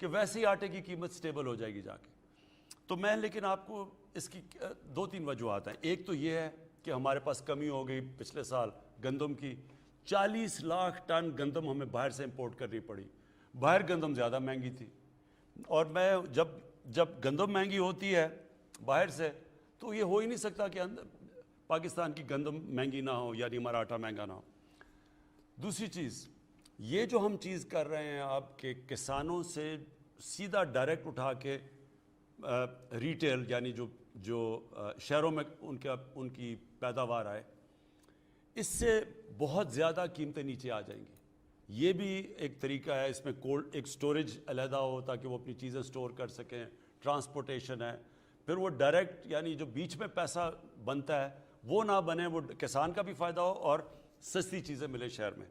کہ ویسے ہی آٹے کی قیمت سٹیبل ہو جائے گی جا کے. تو میں لیکن آپ کو اس کی 2-3 وجوہات ہیں. ایک تو یہ ہے کہ ہمارے پاس کمی ہو گئی پچھلے سال گندم کی. 40 لاکھ ٹن گندم ہمیں باہر سے امپورٹ کرنی پڑی. باہر گندم زیادہ مہنگی تھی, اور میں جب گندم مہنگی ہوتی ہے باہر سے تو یہ ہو ہی نہیں سکتا کہ پاکستان کی گندم مہنگی نہ ہو, یعنی ہمارا آٹا مہنگا نہ ہو. دوسری چیز یہ جو ہم چیز کر رہے ہیں آپ کے کسانوں سے سیدھا ڈائریکٹ اٹھا کے ریٹیل یعنی جو شہروں میں ان کی پیداوار آئے, اس سے بہت زیادہ قیمتیں نیچے آ جائیں گی. یہ بھی ایک طریقہ ہے. اس میں کولڈ ایک سٹوریج علیحدہ ہو تاکہ وہ اپنی چیزیں سٹور کر سکیں. ٹرانسپورٹیشن ہے. پھر وہ ڈائریکٹ یعنی جو بیچ میں پیسہ بنتا ہے وہ نہ بنے, وہ کسان کا بھی فائدہ ہو اور سستی چیزیں ملے شہر میں.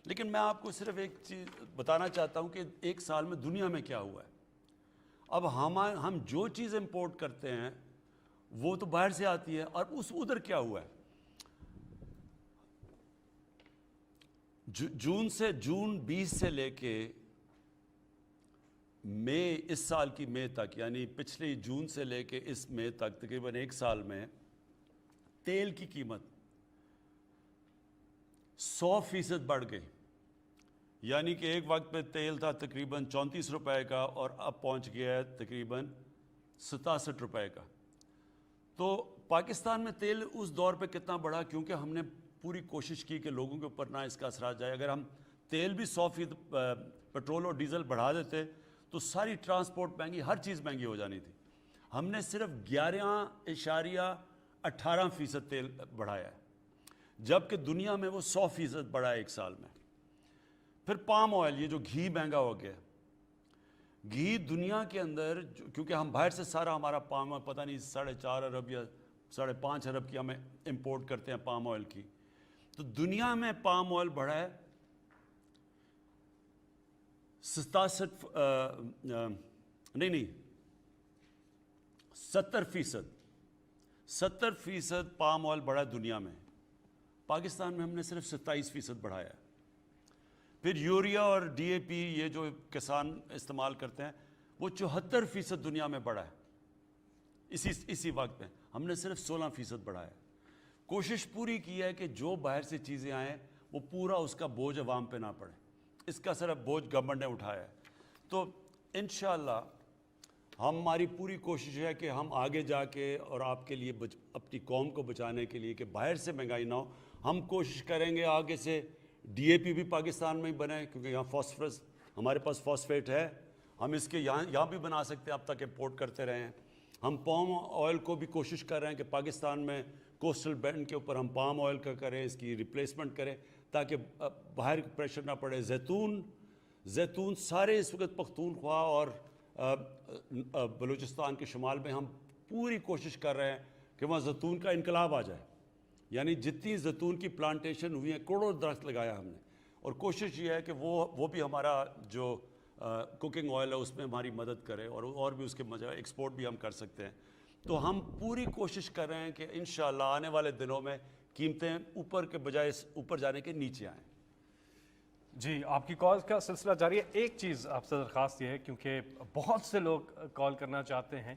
لیکن میں آپ کو صرف ایک چیز بتانا چاہتا ہوں کہ ایک سال میں دنیا میں کیا ہوا ہے. اب ہم جو چیز امپورٹ کرتے ہیں وہ تو باہر سے آتی ہے, اور ادھر کیا ہوا ہے. جون 20 سے لے کے مئی, اس سال کی مئی تک, یعنی پچھلی جون سے لے کے اس مئی تک تقریباً ایک سال میں تیل کی قیمت 100% بڑھ گئی. یعنی کہ ایک وقت پہ تیل تھا تقریباً 34 روپے کا اور اب پہنچ گیا ہے تقریباً 67 روپے کا. تو پاکستان میں تیل اس دور پہ کتنا بڑھا, کیونکہ ہم نے پوری کوشش کی کہ لوگوں کے اوپر نہ اس کا اثرات جائے. اگر ہم تیل بھی 100% پیٹرول اور ڈیزل بڑھا دیتے تو ساری ٹرانسپورٹ مہنگی, ہر چیز مہنگی ہو جانی تھی. ہم نے صرف 11.18% تیل بڑھایا ہے, جبکہ دنیا میں وہ 100% بڑھا ہے ایک سال میں. پھر پام آئل, یہ جو گھی مہنگا ہو گیا. گھی دنیا کے اندر کیونکہ ہم باہر سے سارا ہمارا پام آئل پتہ نہیں 4.5 ارب یا 5.5 ارب کی ہمیں امپورٹ کرتے ہیں پام آئل کی. تو دنیا میں پام آئل بڑھا ہے 70% پام آئل بڑھا ہے دنیا میں. پاکستان میں ہم نے صرف 27% بڑھایا ہے. پھر یوریا اور ڈی اے پی یہ جو کسان استعمال کرتے ہیں وہ 74% دنیا میں بڑھا ہے. اسی وقت میں ہم نے صرف 16% بڑھایا ہے. کوشش پوری کی ہے کہ جو باہر سے چیزیں آئیں وہ پورا اس کا بوجھ عوام پہ نہ پڑے. اس کا صرف بوجھ گورنمنٹ نے اٹھایا ہے. تو انشاءاللہ ہماری پوری کوشش ہے کہ ہم آگے جا کے اور آپ کے لیے اپنی قوم کو بچانے کے لیے کہ باہر سے مہنگائی نہ ہو, ہم کوشش کریں گے آگے سے ڈی اے پی بھی پاکستان میں ہی بنے, کیونکہ یہاں فاسفورس ہمارے پاس فاسفیٹ ہے, ہم اس کے یہاں بھی بنا سکتے ہیں, اب تک امپورٹ کرتے رہے ہیں. ہم پام آئل کو بھی کوشش کر رہے ہیں کہ پاکستان میں کوسٹل بینڈ کے اوپر ہم پام آئل کا کریں, اس کی ریپلیسمنٹ کریں تاکہ باہر پریشر نہ پڑے. زیتون سارے اس وقت پختونخوا اور بلوچستان کے شمال میں ہم پوری کوشش کر رہے ہیں کہ وہاں زیتون کا انقلاب آ جائے. یعنی جتنی زیتون کی پلانٹیشن ہوئی ہیں, کروڑوں درخت لگایا ہم نے, اور کوشش یہ ہے کہ وہ بھی ہمارا جو کوکنگ آئل ہے اس میں ہماری مدد کرے, اور بھی اس کے ایکسپورٹ بھی ہم کر سکتے ہیں. تو ہم پوری کوشش کر رہے ہیں کہ انشاءاللہ آنے والے دنوں میں قیمتیں اوپر کے بجائے اوپر جانے کے نیچے آئیں. جی, آپ کی کال کا سلسلہ جاری ہے. ایک چیز آپ سے درخواست یہ ہے, کیونکہ بہت سے لوگ کال کرنا چاہتے ہیں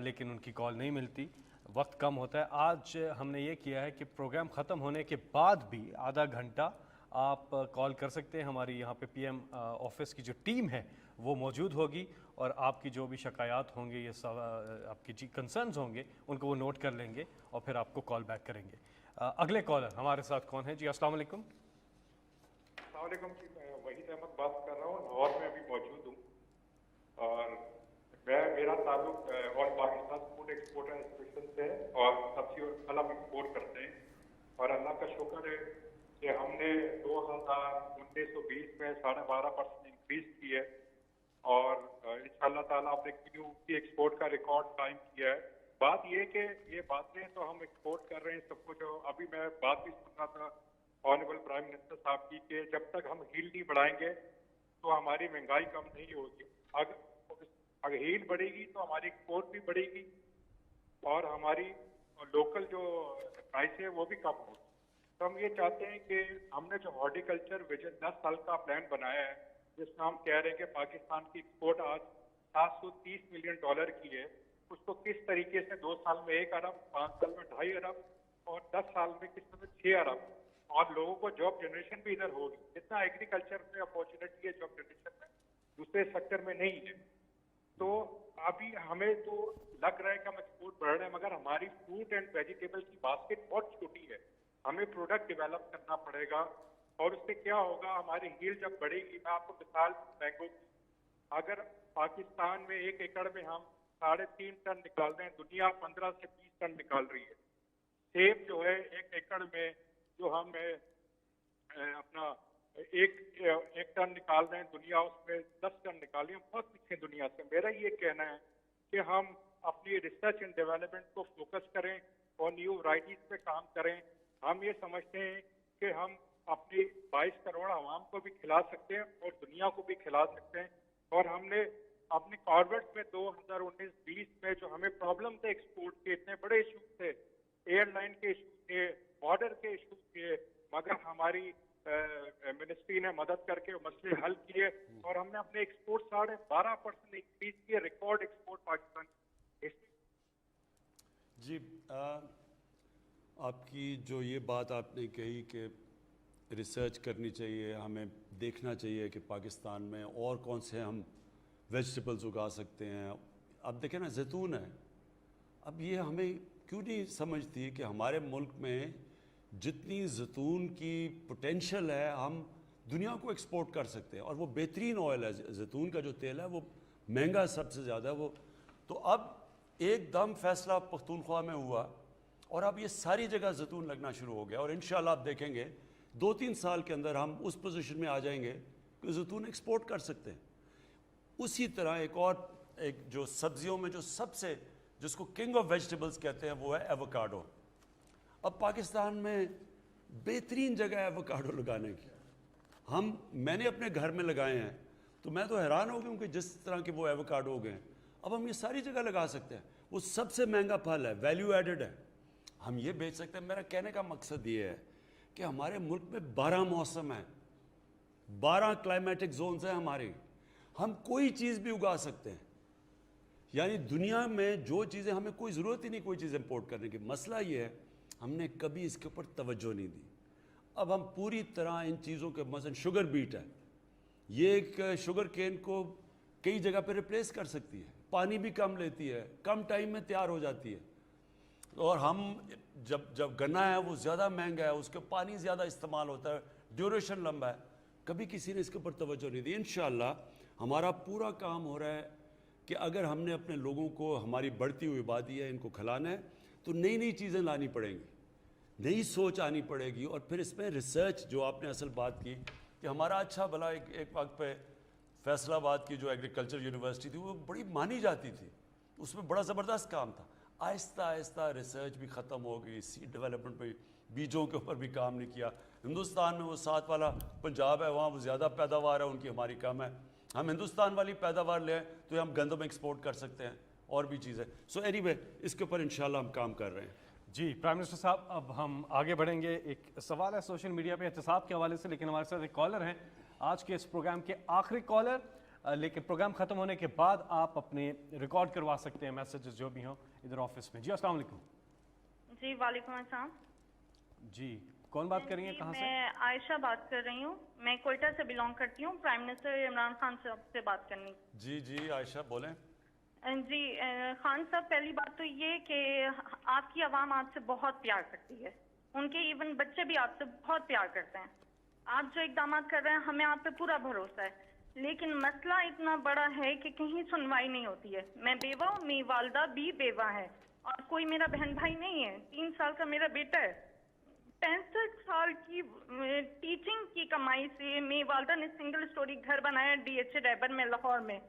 لیکن ان کی کال نہیں ملتی, وقت کم ہوتا ہے. آج ہم نے یہ کیا ہے کہ پروگرام ختم ہونے کے بعد بھی آدھا گھنٹہ آپ کال کر سکتے ہیں. ہماری یہاں پہ پی ایم آفس کی جو ٹیم ہے وہ موجود ہوگی, اور آپ کی جو بھی شکایات ہوں گے, یہ آپ کی کنسرنز ہوں گے, ان کو وہ نوٹ کر لیں گے اور پھر آپ کو کال بیک کریں گے. اگلے کالر ہمارے ساتھ کون ہے؟ جی السلام علیکم. السلام علیکم جی, میں وحید احمد بات کر رہا ہوں, لاہور میں ابھی موجود ہوں. اور میرا تعلق آل پاکستان فوڈ ایکسپورٹر ایسوسیشن سے ہے, اور سبزی اور پھل ہم ایکسپورٹ کرتے ہیں. اور اللہ کا شکر ہے کہ ہم نے 2019-20 میں 12.5% انکریز کی ہے, اور انشاءاللہ تعالیٰ آپ نے کیوں کی ایکسپورٹ کا ریکارڈ قائم کیا ہے. بات یہ کہ یہ باتیں تو ہم ایکسپورٹ کر رہے ہیں سب کچھ. ابھی میں بات بھی سن رہا تھا آنریبل پرائم منسٹر صاحب کی کہ جب تک ہم ہیل نہیں بڑھائیں گے تو ہماری مہنگائی کم نہیں ہوگی. اگر ہیل بڑھے گی تو ہماری ایکسپورٹ بھی بڑھے گی, اور ہماری لوکل جو پرائس ہے وہ بھی کم ہوگی. تو ہم یہ چاہتے ہیں کہ ہم نے جو ہارٹیکلچر ویژن 10 سال کا پلان بنایا ہے جس میں ہم کہہ رہے ہیں کہ پاکستان کی ایکسپورٹ آج $730 ملین کی ہے، اس کو کس طریقے سے 2 سال میں 1 ارب، 5 سال میں 2.5 ارب اور 10 سال میں کس طرح 6 ارب، اور لوگوں کو جاب جنریشن بھی ادھر ہوگی. جتنا ایگریکلچر میں اپارچونیٹی ہے جاب جنریشن میں، دوسرے سیکٹر میں نہیں ہے. تو ابھی ہمیں تو لگ رہا ہے کہ ہم ایکسپورٹ بڑھ رہے ہیں، مگر ہماری فروٹ اینڈ ویجیٹیبل کی باسکٹ بہت چھوٹی ہے. ہمیں پروڈکٹ ڈیولپ کرنا پڑے گا، اور اس سے کیا ہوگا، ہماری ہیل جب بڑھے گی. میں آپ کو مثال مینگو کی، اگر پاکستان میں 1 ایکڑ میں ہم 3.5 ٹن نکال رہے ہیں، دنیا 15 سے 20 ٹن نکال رہی ہے. سیب جو ہے 1 ایکڑ میں جو ہم اپنا 1 ٹن نکال رہے ہیں، دنیا اس میں 10 ٹن نکال رہی ہے. بہت پیچھے دنیا سے. میرا یہ کہنا ہے کہ ہم اپنی ریسرچ اینڈ ڈیولپمنٹ کو فوکس کریں اور نیو ورائٹیز پہ کام کریں. ہم یہ سمجھتے ہیں کہ ہم اپنی 22 کروڑ عوام کو بھی کھلا سکتے ہیں اور دنیا کو بھی کھلا سکتے ہیں. اور ہم نے اپنے کاربیٹ میں 2019-20 میں جو ہمیں پرابلم تھے ایکسپورٹ کے، اتنے بڑے ایشوز تھے، ایئر لائن کے ایشوز تھے، بارڈر کے ایشوز تھے، مگر ہماری منسٹری نے مدد کر کے مسئلے حل کیے اور ہم نے اپنے ایکسپورٹ 12.5% انکریز کیے، ریکارڈ ایکسپورٹ پاکستان. جی آپ کی جو یہ بات آپ نے کہی کہ ریسرچ کرنی چاہیے، ہمیں دیکھنا چاہیے کہ پاکستان میں اور کون سے ہم ویجیٹیبلز اگا سکتے ہیں. اب دیکھیں نا، زیتون ہے. اب یہ ہمیں کیوں نہیں سمجھتی کہ ہمارے ملک میں جتنی زیتون کی پوٹینشل ہے ہم دنیا کو ایکسپورٹ کر سکتے ہیں، اور وہ بہترین آئل ہے. زیتون کا جو تیل ہے وہ مہنگا سب سے زیادہ ہے وہ. تو اب ایک دم فیصلہ پختونخوا میں ہوا اور اب یہ ساری جگہ زیتون لگنا شروع ہو گیا، اور انشاءاللہ آپ دیکھیں گے 2-3 سال کے اندر ہم اس پوزیشن میں آ جائیں گے کہ زیتون ایکسپورٹ کر سکتے ہیں. اسی طرح ایک جو سبزیوں میں جو سب سے جس کو کنگ آف ویجیٹیبلز کہتے ہیں وہ ہے ایووکاڈو. اب پاکستان میں بہترین جگہ ہے ایووکاڈو لگانے کی. میں نے اپنے گھر میں لگائے ہیں تو میں تو حیران ہو گیا ہوں کہ جس طرح کے وہ ایووکاڈو ہو گئے ہیں. اب ہم یہ ساری جگہ لگا سکتے ہیں. وہ سب سے مہنگا پھل ہے، ویلیو ایڈڈ ہے، ہم یہ بیچ سکتے ہیں. میرا کہنے کا مقصد یہ ہے کہ ہمارے ملک میں 12 موسم ہیں، 12 کلائمیٹک زونز ہیں ہمارے. ہم کوئی چیز بھی اگا سکتے ہیں. یعنی دنیا میں جو چیزیں ہمیں کوئی ضرورت ہی نہیں کوئی چیز امپورٹ کرنے کی. مسئلہ یہ ہے ہم نے کبھی اس کے اوپر توجہ نہیں دی. اب ہم پوری طرح ان چیزوں کے، مثلا شوگر بیٹ ہے، یہ ایک شوگر کین کو کئی جگہ پہ ریپلیس کر سکتی ہے، پانی بھی کم لیتی ہے، کم ٹائم میں تیار ہو جاتی ہے. اور ہم جب گنا ہے وہ زیادہ مہنگا ہے، اس کے پانی زیادہ استعمال ہوتا ہے، ڈیوریشن لمبا ہے. کبھی کسی نے اس کے اوپر توجہ نہیں دی. انشاءاللہ ہمارا پورا کام ہو رہا ہے کہ اگر ہم نے اپنے لوگوں کو، ہماری بڑھتی ہوئی آبادی ہے، ان کو کھلانا ہے تو نئی چیزیں لانی پڑیں گی، نئی سوچ آنی پڑے گی. اور پھر اس میں ریسرچ، جو آپ نے اصل بات کی کہ ہمارا اچھا بھلا ایک وقت پہ فیصل آباد کی جو ایگریکلچر یونیورسٹی تھی وہ بڑی مانی جاتی تھی، اس میں بڑا زبردست کام تھا. آہستہ آہستہ ریسرچ بھی ختم ہو گئی، سیڈ ڈیولپمنٹ پہ، بیجوں کے اوپر بھی کام نہیں کیا. ہندوستان میں وہ 7 والا پنجاب ہے، وہاں وہ زیادہ پیداوار ہے ان کی، ہماری کم ہے. ہم ہندوستان والی پیداوار لیں تو ہم گندم ایکسپورٹ کر سکتے ہیں اور بھی چیزیں. سو اینی وے اس کے اوپر انشاءاللہ ہم کام کر رہے ہیں. جی پرائم منسٹر صاحب، اب ہم آگے بڑھیں گے. ایک سوال ہے سوشل میڈیا پہ احتساب کے حوالے سے، لیکن ہمارے ساتھ ایک کالر ہیں، آج کے اس پروگرام کے آخری کالر. لیکن پروگرام ختم ہونے کے بعد آپ اپنے ریکارڈ کروا سکتے ہیں میسیجز جو بھی ہوں ادھر آفس میں. جی السلام علیکم. جی وعلیکم السلام. جی کون بات کر رہی ہیں، کہاں سے؟ میں عائشہ بات کر رہی ہوں، میں کوئٹہ سے بلانگ کرتی ہوں. پرائم منسٹر عمران خان صاحب سے بات کرنی. جی عائشہ بولیں. جی خان صاحب، پہلی بات تو یہ کہ آپ کی عوام آپ سے بہت پیار کرتی ہے، ان کے ایون بچے بھی آپ سے بہت پیار کرتے ہیں. آپ جو اقدامات کر رہے ہیں ہمیں آپ پہ پورا بھروسہ ہے، لیکن مسئلہ اتنا بڑا ہے کہ کہیں سنوائی نہیں ہوتی ہے. میں بیوہ ہوں، میری والدہ بھی بیوہ ہے اور کوئی میرا بہن بھائی نہیں ہے. 3 سال کا میرا بیٹا ہے. 65 سال کی ٹیچنگ کی کمائی سے میری والدہ نے سنگل اسٹوری گھر بنایا DH ریبر میں، لاہور میں،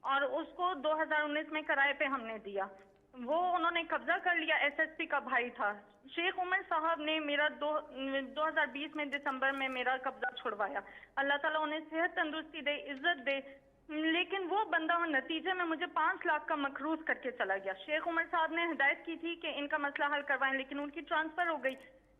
اور اس کو 2019 میں کرائے پہ ہم نے دیا. وہ انہوں نے قبضہ کر لیا. SSP کا بھائی تھا شیخ عمر صاحب نے میرا 2020 میں دسمبر میں میرا قبضہ چھڑوایا. اللہ تعالیٰ انہیں صحت تندرستی دے، عزت دے. لیکن وہ بندہ نتیجے میں مجھے 5 لاکھ کا مقروض کر کے چلا گیا. شیخ عمر صاحب نے ہدایت کی تھی کہ ان کا مسئلہ حل کروائیں، لیکن ان کی ٹرانسفر ہو گئی.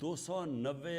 290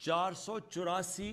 484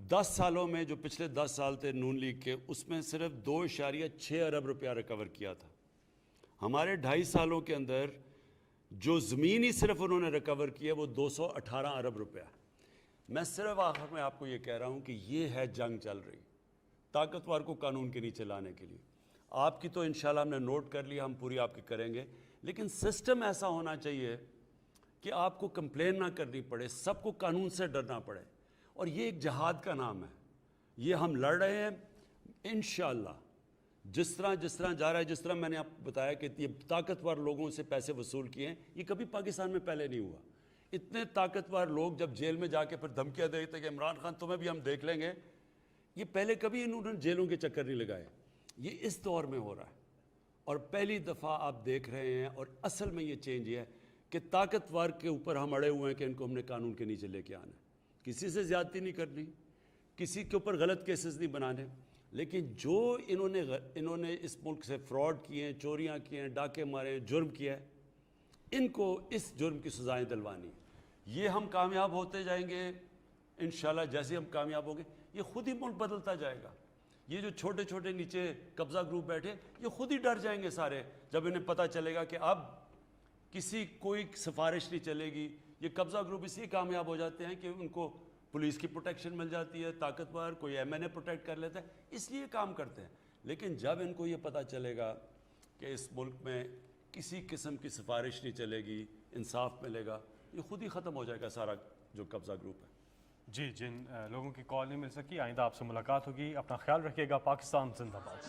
10 سالوں میں جو پچھلے 10 سال تھے نون لیگ کے، اس میں صرف 2.6 ارب روپیہ ریکور کیا تھا. ہمارے 2.5 سالوں کے اندر جو زمین ہی صرف انہوں نے ریکور کیا وہ 218 ارب روپیہ. میں صرف آخر میں آپ کو یہ کہہ رہا ہوں کہ یہ ہے جنگ چل رہی طاقتور کو قانون کے نیچے لانے کے لیے. آپ کی تو انشاءاللہ ہم نے نوٹ کر لیا، ہم پوری آپ کی کریں گے، لیکن سسٹم ایسا ہونا چاہیے کہ آپ کو کمپلین نہ کرنی پڑے، سب کو قانون سے ڈرنا پڑے. اور یہ ایک جہاد کا نام ہے، یہ ہم لڑ رہے ہیں انشاءاللہ. جس طرح جا رہا ہے، جس طرح میں نے آپ کو بتایا کہ یہ طاقتور لوگوں سے پیسے وصول کیے ہیں، یہ کبھی پاکستان میں پہلے نہیں ہوا. اتنے طاقتور لوگ جب جیل میں جا کے پھر دھمکیاں دیتے کہ عمران خان تمہیں بھی ہم دیکھ لیں گے، یہ پہلے کبھی انہوں نے جیلوں کے چکر نہیں لگائے. یہ اس دور میں ہو رہا ہے اور پہلی دفعہ آپ دیکھ رہے ہیں. اور اصل میں یہ چینج یہ ہے کہ طاقتور کے اوپر ہم اڑے ہوئے ہیں کہ ان کو ہم نے قانون کے نیچے لے کے آنا ہے. کسی سے زیادتی نہیں کرنی، کسی کے اوپر غلط کیسز نہیں بنانے، لیکن جو انہوں نے اس ملک سے فراڈ کیے ہیں، چوریاں کیے ہیں، ڈاکے مارے ہیں، جرم کیا ہے، ان کو اس جرم کی سزائیں دلوانی. یہ ہم کامیاب ہوتے جائیں گے انشاءاللہ. جیسے ہم کامیاب ہوں گے یہ خود ہی ملک بدلتا جائے گا. یہ جو چھوٹے چھوٹے نیچے قبضہ گروپ بیٹھے یہ خود ہی ڈر جائیں گے سارے، جب انہیں پتہ چلے گا کہ اب کسی کوئی سفارش نہیں چلے گی. یہ قبضہ گروپ اس لیے کامیاب ہو جاتے ہیں کہ ان کو پولیس کی پروٹیکشن مل جاتی ہے، طاقتور کوئی MNA پروٹیکٹ کر لیتا ہے، اس لیے کام کرتے ہیں. لیکن جب ان کو یہ پتہ چلے گا کہ اس ملک میں کسی قسم کی سفارش نہیں چلے گی، انصاف ملے گا، یہ خود ہی ختم ہو جائے گا سارا جو قبضہ گروپ ہے. جی، جن لوگوں کی کال نہیں مل سکی، آئندہ آپ سے ملاقات ہوگی. اپنا خیال رکھیے گا. پاکستان زندہ باد.